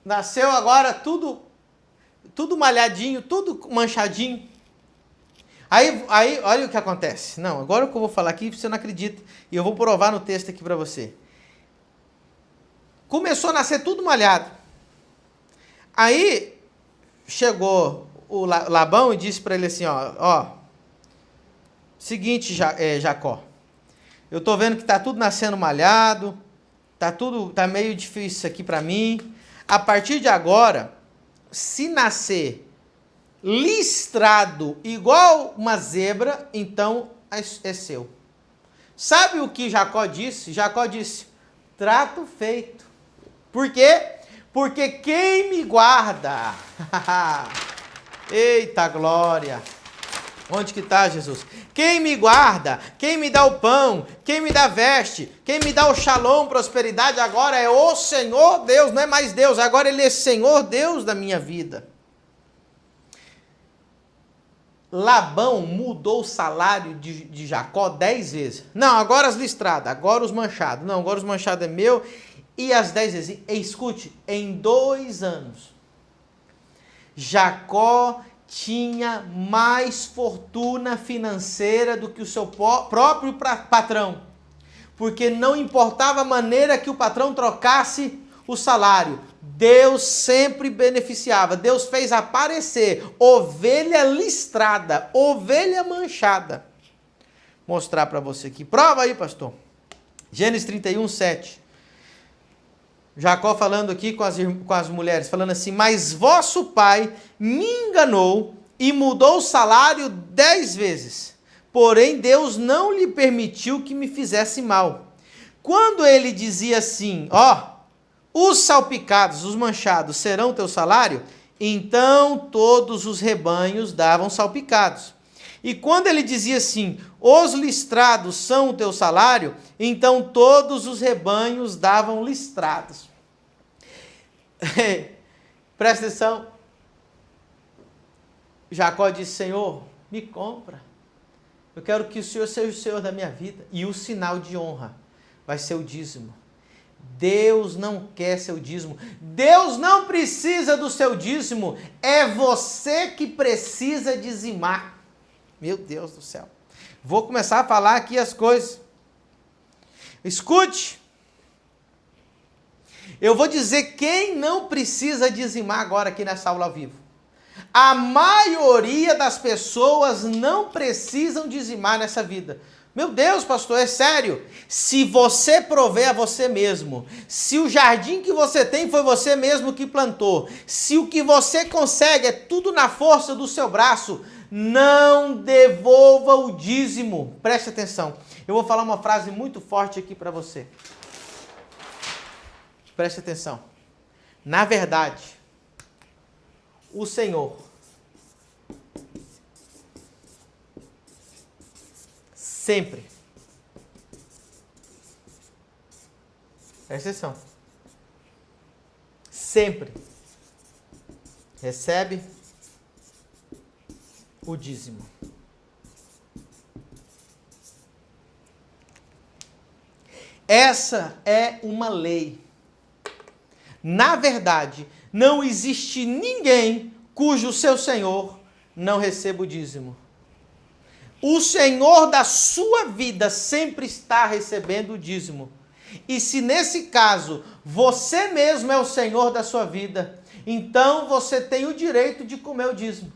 Nasceu agora tudo malhadinho, tudo manchadinho. Aí, olha o que acontece. Não, agora o que eu vou falar aqui, você não acredita. E eu vou provar no texto aqui para você. Começou a nascer tudo malhado. Aí, chegou o Labão e disse para ele assim, ó, seguinte, Jacó, eu tô vendo que tá tudo nascendo malhado, tá meio difícil isso aqui para mim. A partir de agora, se nascer listrado igual uma zebra, então é seu. Sabe o que Jacó disse? Jacó disse, trato feito. Por quê? Porque quem me guarda... Eita glória! Onde que está Jesus? Quem me guarda, quem me dá o pão, quem me dá veste, quem me dá o shalom, prosperidade, agora é o Senhor Deus, não é mais Deus, agora Ele é Senhor Deus da minha vida. Labão mudou o salário de Jacó 10 vezes. Não, agora as listradas, agora os manchados. Não, agora os manchados é meu. E as 10 vezes. E escute, em 2 anos, Jacó tinha mais fortuna financeira do que o seu próprio patrão. Porque não importava a maneira que o patrão trocasse o salário, Deus sempre beneficiava. Deus fez aparecer ovelha listrada, ovelha manchada. Mostrar para você aqui. Prova aí, pastor. Gênesis 31, 7. Jacó falando aqui com as mulheres, falando assim, mas vosso pai me enganou e mudou o salário 10 vezes. Porém, Deus não lhe permitiu que me fizesse mal. Quando ele dizia assim, os salpicados, os manchados serão teu salário, então todos os rebanhos davam salpicados. E quando ele dizia assim, os listrados são o teu salário, então todos os rebanhos davam listrados. Presta atenção. Jacó disse, Senhor, me compra. Eu quero que o Senhor seja o Senhor da minha vida. E o sinal de honra vai ser o dízimo. Deus não quer seu dízimo. Deus não precisa do seu dízimo. É você que precisa dizimar. Meu Deus do céu. Vou começar a falar aqui as coisas. Escute. Eu vou dizer quem não precisa dizimar agora aqui nessa aula ao vivo. A maioria das pessoas não precisam dizimar nessa vida. Meu Deus, pastor, é sério? Se você prover a você mesmo, se o jardim que você tem foi você mesmo que plantou, se o que você consegue é tudo na força do seu braço, não devolva o dízimo. Preste atenção. Eu vou falar uma frase muito forte aqui para você. Preste atenção. Na verdade, o Senhor sempre, presta atenção, sempre recebe o dízimo. Essa é uma lei. Na verdade, não existe ninguém cujo seu Senhor não receba o dízimo. O Senhor da sua vida sempre está recebendo o dízimo. E se nesse caso você mesmo é o Senhor da sua vida, então você tem o direito de comer o dízimo.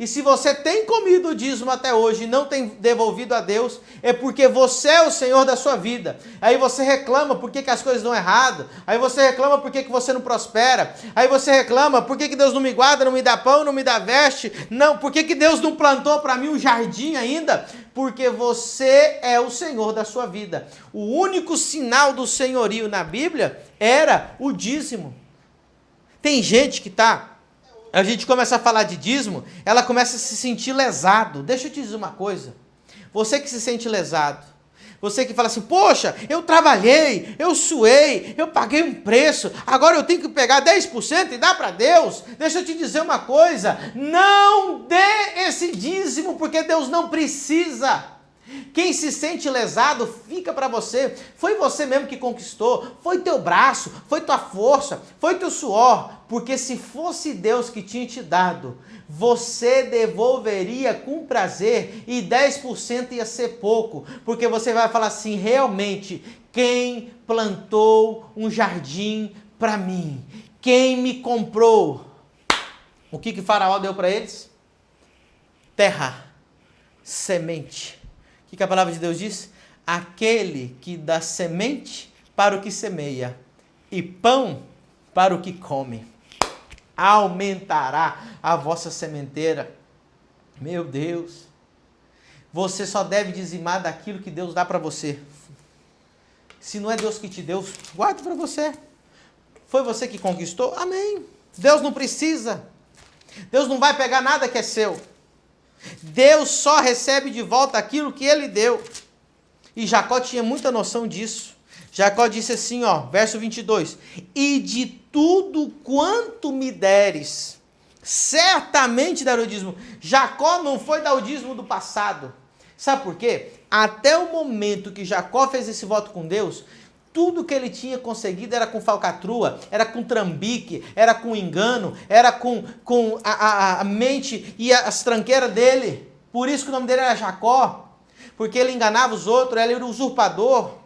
E se você tem comido o dízimo até hoje e não tem devolvido a Deus, é porque você é o Senhor da sua vida. Aí você reclama por que as coisas dão errado. Aí você reclama por que você não prospera. Aí você reclama por que Deus não me guarda, não me dá pão, não me dá veste. Não, por que Deus não plantou para mim um jardim ainda? Porque você é o Senhor da sua vida. O único sinal do senhorio na Bíblia era o dízimo. Tem gente que a gente começa a falar de dízimo, ela começa a se sentir lesado. Deixa eu te dizer uma coisa. Você que se sente lesado, você que fala assim, poxa, eu trabalhei, eu suei, eu paguei um preço, agora eu tenho que pegar 10% e dar para Deus. Deixa eu te dizer uma coisa, não dê esse dízimo, porque Deus não precisa. Quem se sente lesado, fica para você. Foi você mesmo que conquistou, foi teu braço, foi tua força, foi teu suor. Porque se fosse Deus que tinha te dado, você devolveria com prazer e 10% ia ser pouco. Porque você vai falar assim, realmente, quem plantou um jardim para mim? Quem me comprou? O que Faraó deu para eles? Terra, semente. O que a palavra de Deus diz? Aquele que dá semente para o que semeia e pão para o que come, aumentará a vossa sementeira. Meu Deus, você só deve dizimar daquilo que Deus dá para você. Se não é Deus que te deu, guarde para você. Foi você que conquistou? Amém. Deus não precisa. Deus não vai pegar nada que é seu. Deus só recebe de volta aquilo que ele deu. E Jacó tinha muita noção disso. Jacó disse assim, verso 22. E de tudo quanto me deres, certamente darei o dízimo. Jacó não foi dar o dízimo do passado. Sabe por quê? Até o momento que Jacó fez esse voto com Deus, tudo que ele tinha conseguido era com falcatrua, era com trambique, era com engano, era com a mente e as tranqueiras dele. Por isso que o nome dele era Jacó, porque ele enganava os outros, ele era usurpador.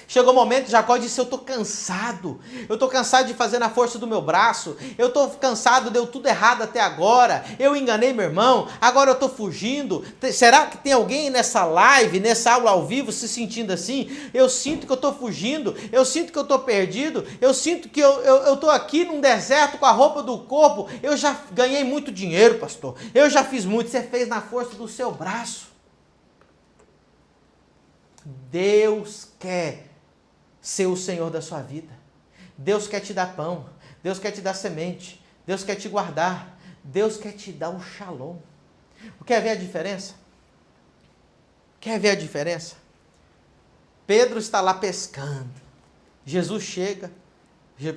Chegou o momento, Jacó disse, eu estou cansado de fazer na força do meu braço, eu estou cansado, deu tudo errado até agora, eu enganei meu irmão, agora eu estou fugindo. Será que tem alguém nessa live, nessa aula ao vivo se sentindo assim? Eu sinto que eu estou fugindo, eu sinto que eu estou perdido, eu sinto que eu estou aqui num deserto com a roupa do corpo, eu já ganhei muito dinheiro, pastor, eu já fiz muito. Você fez na força do seu braço. Deus quer ser o Senhor da sua vida. Deus quer te dar pão. Deus quer te dar semente. Deus quer te guardar. Deus quer te dar um shalom. Quer ver a diferença? Quer ver a diferença? Pedro está lá pescando. Jesus chega.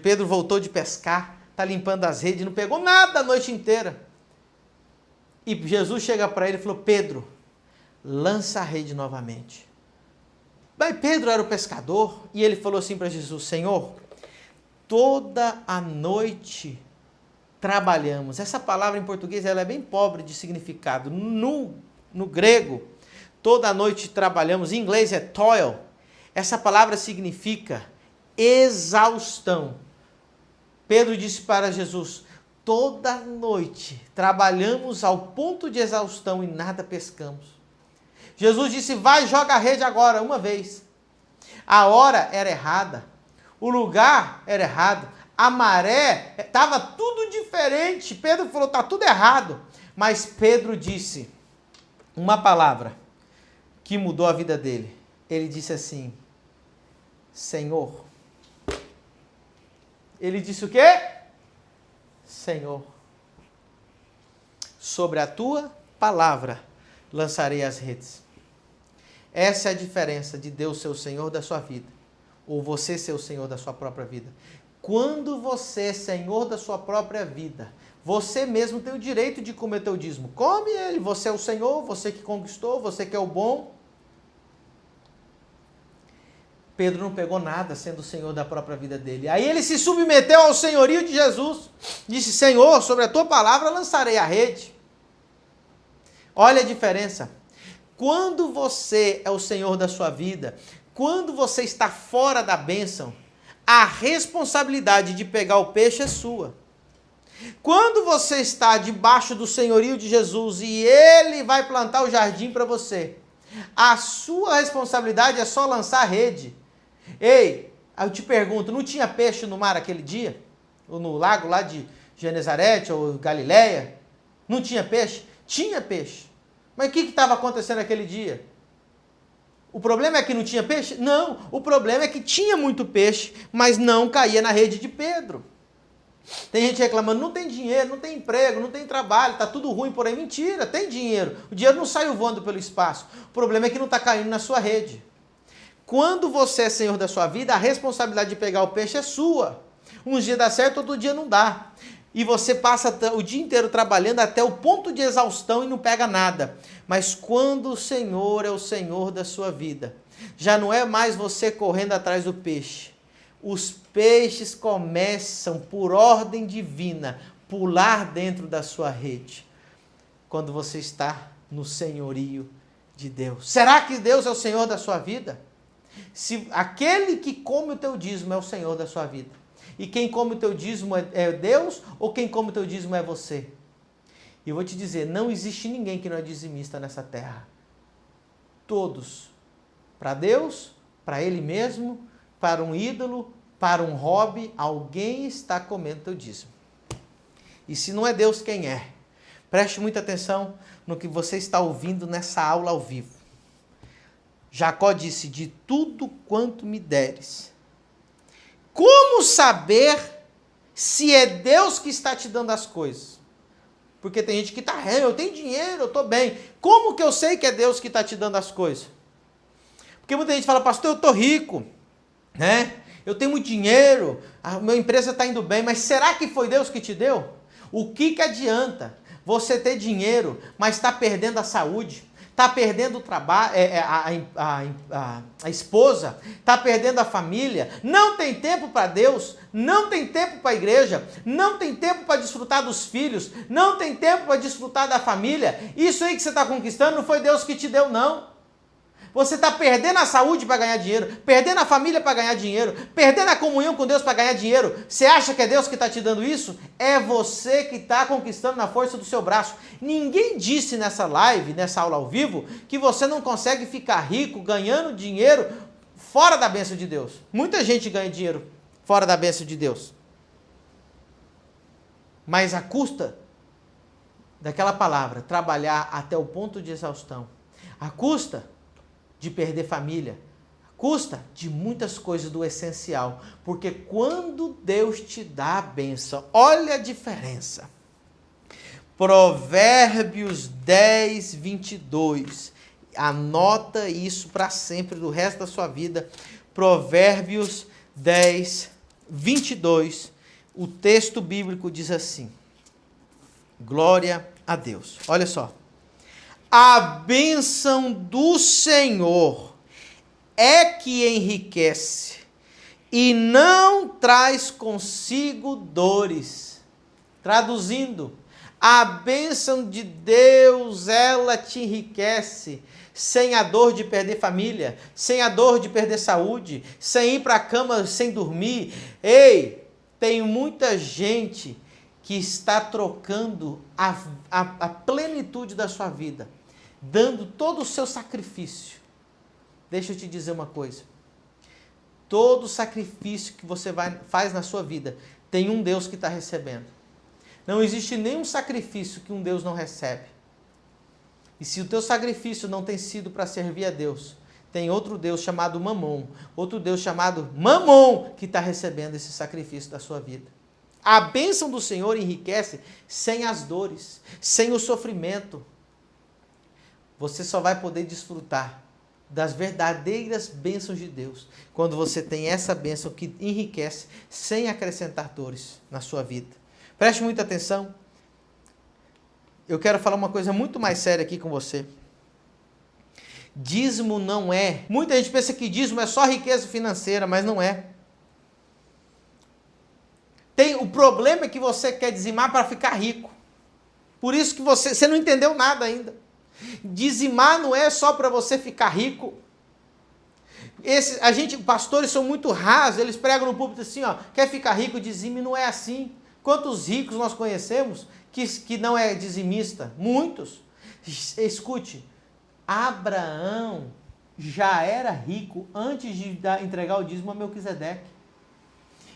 Pedro voltou de pescar. Está limpando as redes. Não pegou nada a noite inteira. E Jesus chega para ele e falou, Pedro, lança a rede novamente. Mas Pedro era o pescador e ele falou assim para Jesus, Senhor, toda a noite trabalhamos. Essa palavra em português ela é bem pobre de significado. No grego, toda a noite trabalhamos. Em inglês é toil. Essa palavra significa exaustão. Pedro disse para Jesus, toda noite trabalhamos ao ponto de exaustão e nada pescamos. Jesus disse, vai, joga a rede agora, uma vez. A hora era errada. O lugar era errado. A maré, estava tudo diferente. Pedro falou, está tudo errado. Mas Pedro disse uma palavra que mudou a vida dele. Ele disse assim, Senhor. Ele disse o quê? Senhor, sobre a tua palavra lançarei as redes. Essa é a diferença de Deus ser o Senhor da sua vida, ou você ser o Senhor da sua própria vida. Quando você é Senhor da sua própria vida, você mesmo tem o direito de comer teu dízimo. Come ele, você é o Senhor, você que conquistou, você que é o bom. Pedro não pegou nada sendo o Senhor da própria vida dele. Aí ele se submeteu ao senhorio de Jesus. Disse, Senhor, sobre a tua palavra lançarei a rede. Olha a diferença. Quando você é o Senhor da sua vida, quando você está fora da bênção, a responsabilidade de pegar o peixe é sua. Quando você está debaixo do senhorio de Jesus e ele vai plantar o jardim para você, a sua responsabilidade é só lançar a rede. Ei, eu te pergunto, não tinha peixe no mar aquele dia? Ou no lago lá de Genezarete ou Galileia? Não tinha peixe? Tinha peixe. Mas o que estava acontecendo aquele dia? O problema é que não tinha peixe? Não, o problema é que tinha muito peixe, mas não caía na rede de Pedro. Tem gente reclamando, não tem dinheiro, não tem emprego, não tem trabalho, tá tudo ruim por aí. Mentira, tem dinheiro. O dinheiro não sai voando pelo espaço. O problema é que não está caindo na sua rede. Quando você é senhor da sua vida, a responsabilidade de pegar o peixe é sua. Um dia dá certo, outro dia não dá. E você passa o dia inteiro trabalhando até o ponto de exaustão e não pega nada. Mas quando o Senhor é o Senhor da sua vida, já não é mais você correndo atrás do peixe. Os peixes começam, por ordem divina, pular dentro da sua rede. Quando você está no senhorio de Deus. Será que Deus é o Senhor da sua vida? Se aquele que come o teu dízimo é o Senhor da sua vida. E quem come o teu dízimo é Deus ou quem come o teu dízimo é você? E eu vou te dizer, não existe ninguém que não é dizimista nessa terra. Todos. Para Deus, para Ele mesmo, para um ídolo, para um hobby, alguém está comendo teu dízimo. E se não é Deus, quem é? Preste muita atenção no que você está ouvindo nessa aula ao vivo. Jacó disse, de tudo quanto me deres. Como saber se é Deus que está te dando as coisas? Porque tem gente que está, eu tenho dinheiro, eu estou bem. Como que eu sei que é Deus que está te dando as coisas? Porque muita gente fala, pastor, eu estou rico, né? Eu tenho muito dinheiro, a minha empresa está indo bem, mas será que foi Deus que te deu? O que adianta você ter dinheiro, mas está perdendo a saúde? Está perdendo o trabalho, a esposa, está perdendo a família, não tem tempo para Deus, não tem tempo para a igreja, não tem tempo para desfrutar dos filhos, não tem tempo para desfrutar da família. Isso aí que você está conquistando não foi Deus que te deu, não. Você está perdendo a saúde para ganhar dinheiro, perdendo a família para ganhar dinheiro, perdendo a comunhão com Deus para ganhar dinheiro. Você acha que é Deus que está te dando isso? É você que está conquistando na força do seu braço. Ninguém disse nessa live, nessa aula ao vivo, que você não consegue ficar rico ganhando dinheiro fora da bênção de Deus. Muita gente ganha dinheiro fora da bênção de Deus. Mas à custa daquela palavra, trabalhar até o ponto de exaustão. À custa de perder família, custa de muitas coisas do essencial, porque quando Deus te dá a bênção, olha a diferença. Provérbios 10, 22, anota isso para sempre, do resto da sua vida. Provérbios 10, 22, o texto bíblico diz assim, glória a Deus, olha só. A bênção do Senhor é que enriquece e não traz consigo dores. Traduzindo, a bênção de Deus, ela te enriquece, sem a dor de perder família, sem a dor de perder saúde, sem ir para a cama sem dormir. Ei, tem muita gente que está trocando a plenitude da sua vida, dando todo o seu sacrifício. Deixa eu te dizer uma coisa. Todo sacrifício que você faz na sua vida, tem um Deus que está recebendo. Não existe nenhum sacrifício que um Deus não recebe. E se o teu sacrifício não tem sido para servir a Deus, tem outro Deus chamado Mamon, outro Deus chamado Mamon, que está recebendo esse sacrifício da sua vida. A bênção do Senhor enriquece sem as dores, sem o sofrimento. Você só vai poder desfrutar das verdadeiras bênçãos de Deus quando você tem essa bênção que enriquece sem acrescentar dores na sua vida. Preste muita atenção. Eu quero falar uma coisa muito mais séria aqui com você. Dízimo não é... Muita gente pensa que dízimo é só riqueza financeira, mas não é. O problema é que você quer dizimar para ficar rico. Por isso que você não entendeu nada ainda. Dizimar não é só para você ficar rico. Pastores são muito rasos, eles pregam no púlpito assim, ó, quer ficar rico, dizime, não é assim. Quantos ricos nós conhecemos que não é dizimista? Muitos. Escute, Abraão já era rico antes de entregar o dízimo a Melquisedeque.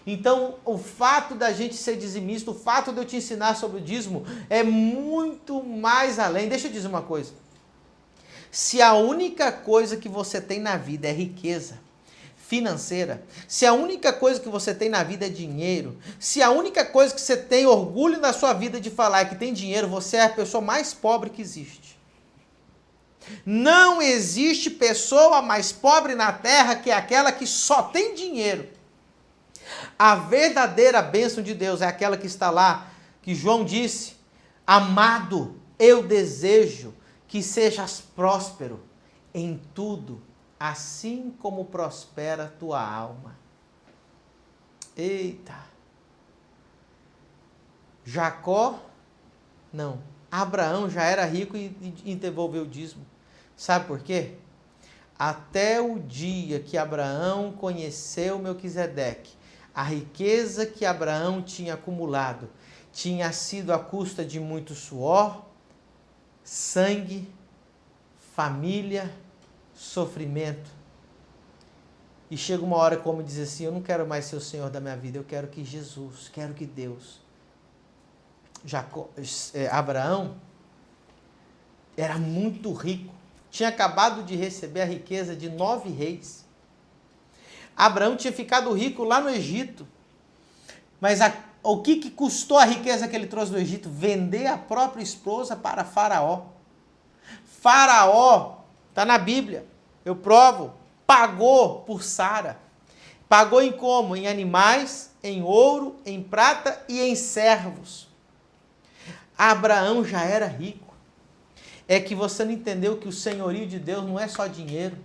Então, o fato da gente ser dizimista, o fato de eu te ensinar sobre o dízimo é muito mais além. Deixa eu dizer uma coisa. Se a única coisa que você tem na vida é riqueza financeira, se a única coisa que você tem na vida é dinheiro, se a única coisa que você tem orgulho na sua vida de falar é que tem dinheiro, você é a pessoa mais pobre que existe. Não existe pessoa mais pobre na terra que aquela que só tem dinheiro. A verdadeira bênção de Deus é aquela que está lá, que João disse: amado, eu desejo que sejas próspero em tudo, assim como prospera a tua alma. Eita! Abraão já era rico e devolveu o dízimo. Sabe por quê? Até o dia que Abraão conheceu Melquisedeque, a riqueza que Abraão tinha acumulado tinha sido à custa de muito suor, sangue, família, sofrimento. E chega uma hora como diz assim: eu não quero mais ser o Senhor da minha vida, eu quero que Jesus, quero que Deus. Abraão era muito rico, tinha acabado de receber a riqueza de 9 reis. Abraão tinha ficado rico lá no Egito, mas o que custou a riqueza que ele trouxe do Egito? Vender a própria esposa para Faraó. Faraó, está na Bíblia, eu provo, pagou por Sara. Pagou em como? Em animais, em ouro, em prata e em servos. Abraão já era rico. É que você não entendeu que o senhorio de Deus não é só dinheiro.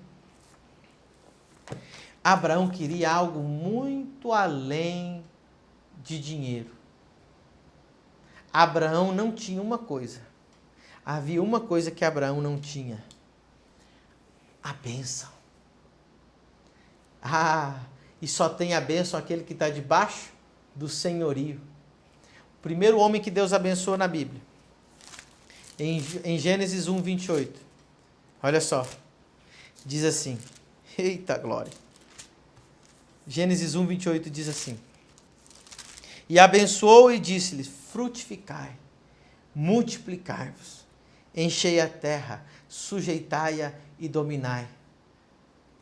Abraão queria algo muito além de dinheiro. Abraão não tinha uma coisa. Havia uma coisa que Abraão não tinha: a bênção. E só tem a bênção aquele que está debaixo do senhorio. O primeiro homem que Deus abençoou na Bíblia, em Gênesis 1, 28. Olha só. Diz assim. Eita glória. Gênesis 1, 28 diz assim: e abençoou e disse-lhes: frutificai, multiplicai-vos, enchei a terra, sujeitai-a e dominai.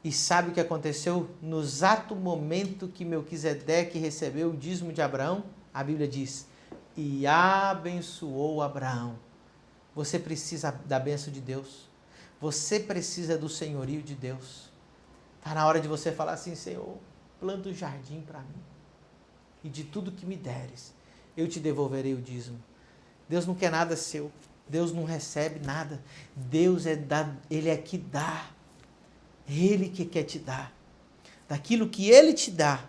E sabe o que aconteceu no exato momento que Melquisedeque recebeu o dízimo de Abraão? A Bíblia diz: e abençoou Abraão. Você precisa da bênção de Deus. Você precisa do senhorio de Deus. Está na hora de você falar assim: Senhor, planta um jardim para mim. E de tudo que me deres, eu te devolverei o dízimo. Deus não quer nada seu. Deus não recebe nada. Deus Ele é que dá. Ele que quer te dar. Daquilo que Ele te dá,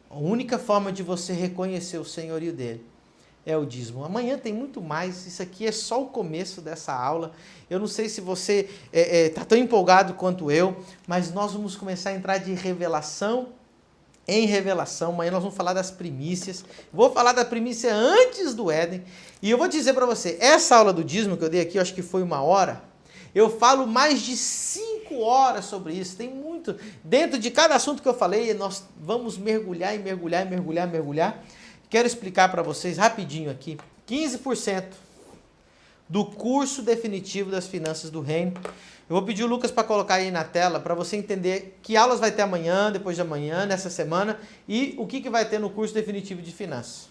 a única forma de você reconhecer o senhorio dele é o dízimo. Amanhã tem muito mais. Isso aqui é só o começo dessa aula. Eu não sei se você está tão empolgado quanto eu, mas nós vamos começar a entrar de revelação em revelação. Amanhã nós vamos falar das primícias. Vou falar da primícia antes do Éden. E eu vou dizer para você, essa aula do dízimo que eu dei aqui, eu acho que foi 1 hora, eu falo mais de 5 horas sobre isso. Tem muito. Dentro de cada assunto que eu falei, nós vamos mergulhar e mergulhar e mergulhar e mergulhar. Quero explicar para vocês rapidinho aqui. 15% do curso definitivo das finanças do reino. Eu vou pedir o Lucas para colocar aí na tela para você entender que aulas vai ter amanhã, depois de amanhã, nessa semana e o que vai ter no curso definitivo de finanças.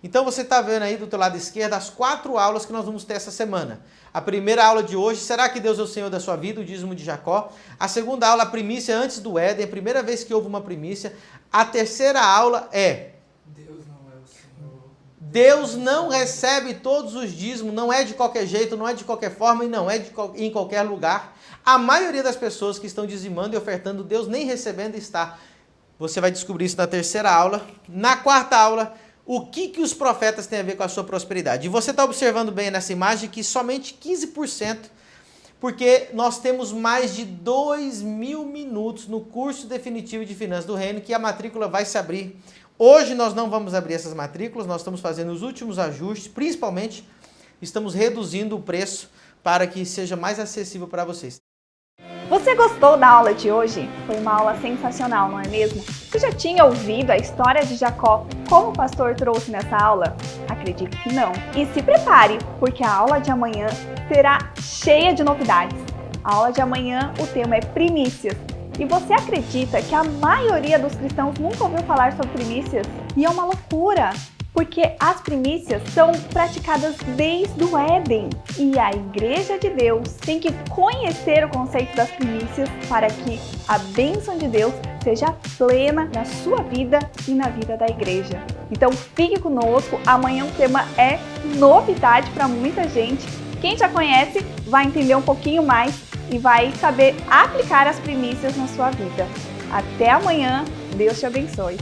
Então você está vendo aí do teu lado esquerdo as 4 aulas que nós vamos ter essa semana. A primeira aula de hoje, será que Deus é o Senhor da sua vida? O dízimo de Jacó. A segunda aula, a primícia antes do Éden, a primeira vez que houve uma primícia. A terceira aula é... Deus não recebe todos os dízimos, não é de qualquer jeito, não é de qualquer forma e não é em qualquer lugar. A maioria das pessoas que estão dizimando e ofertando, Deus nem recebendo está. Você vai descobrir isso na terceira aula. Na quarta aula, o que os profetas têm a ver com a sua prosperidade. E você está observando bem nessa imagem que somente 15%, porque nós temos mais de 2.000 minutos no curso definitivo de Finanças do Reino, que a matrícula vai se abrir Hoje nós não vamos abrir essas matrículas, nós estamos fazendo os últimos ajustes, principalmente estamos reduzindo o preço para que seja mais acessível para vocês.
Você gostou da aula de hoje? Foi uma aula sensacional, não é mesmo? Você já tinha ouvido a história de Jacó, como o pastor trouxe nessa aula? Acredito que não. E se prepare, porque a aula de amanhã será cheia de novidades. A aula de amanhã, o tema é primícias. E você acredita que a maioria dos cristãos nunca ouviu falar sobre primícias? E é uma loucura! Porque as primícias são praticadas desde o Éden. E a Igreja de Deus tem que conhecer o conceito das primícias para que a bênção de Deus seja plena na sua vida e na vida da igreja. Então fique conosco, amanhã o tema é novidade para muita gente. Quem já conhece vai entender um pouquinho mais e vai saber aplicar as primícias na sua vida. Até amanhã, Deus te abençoe.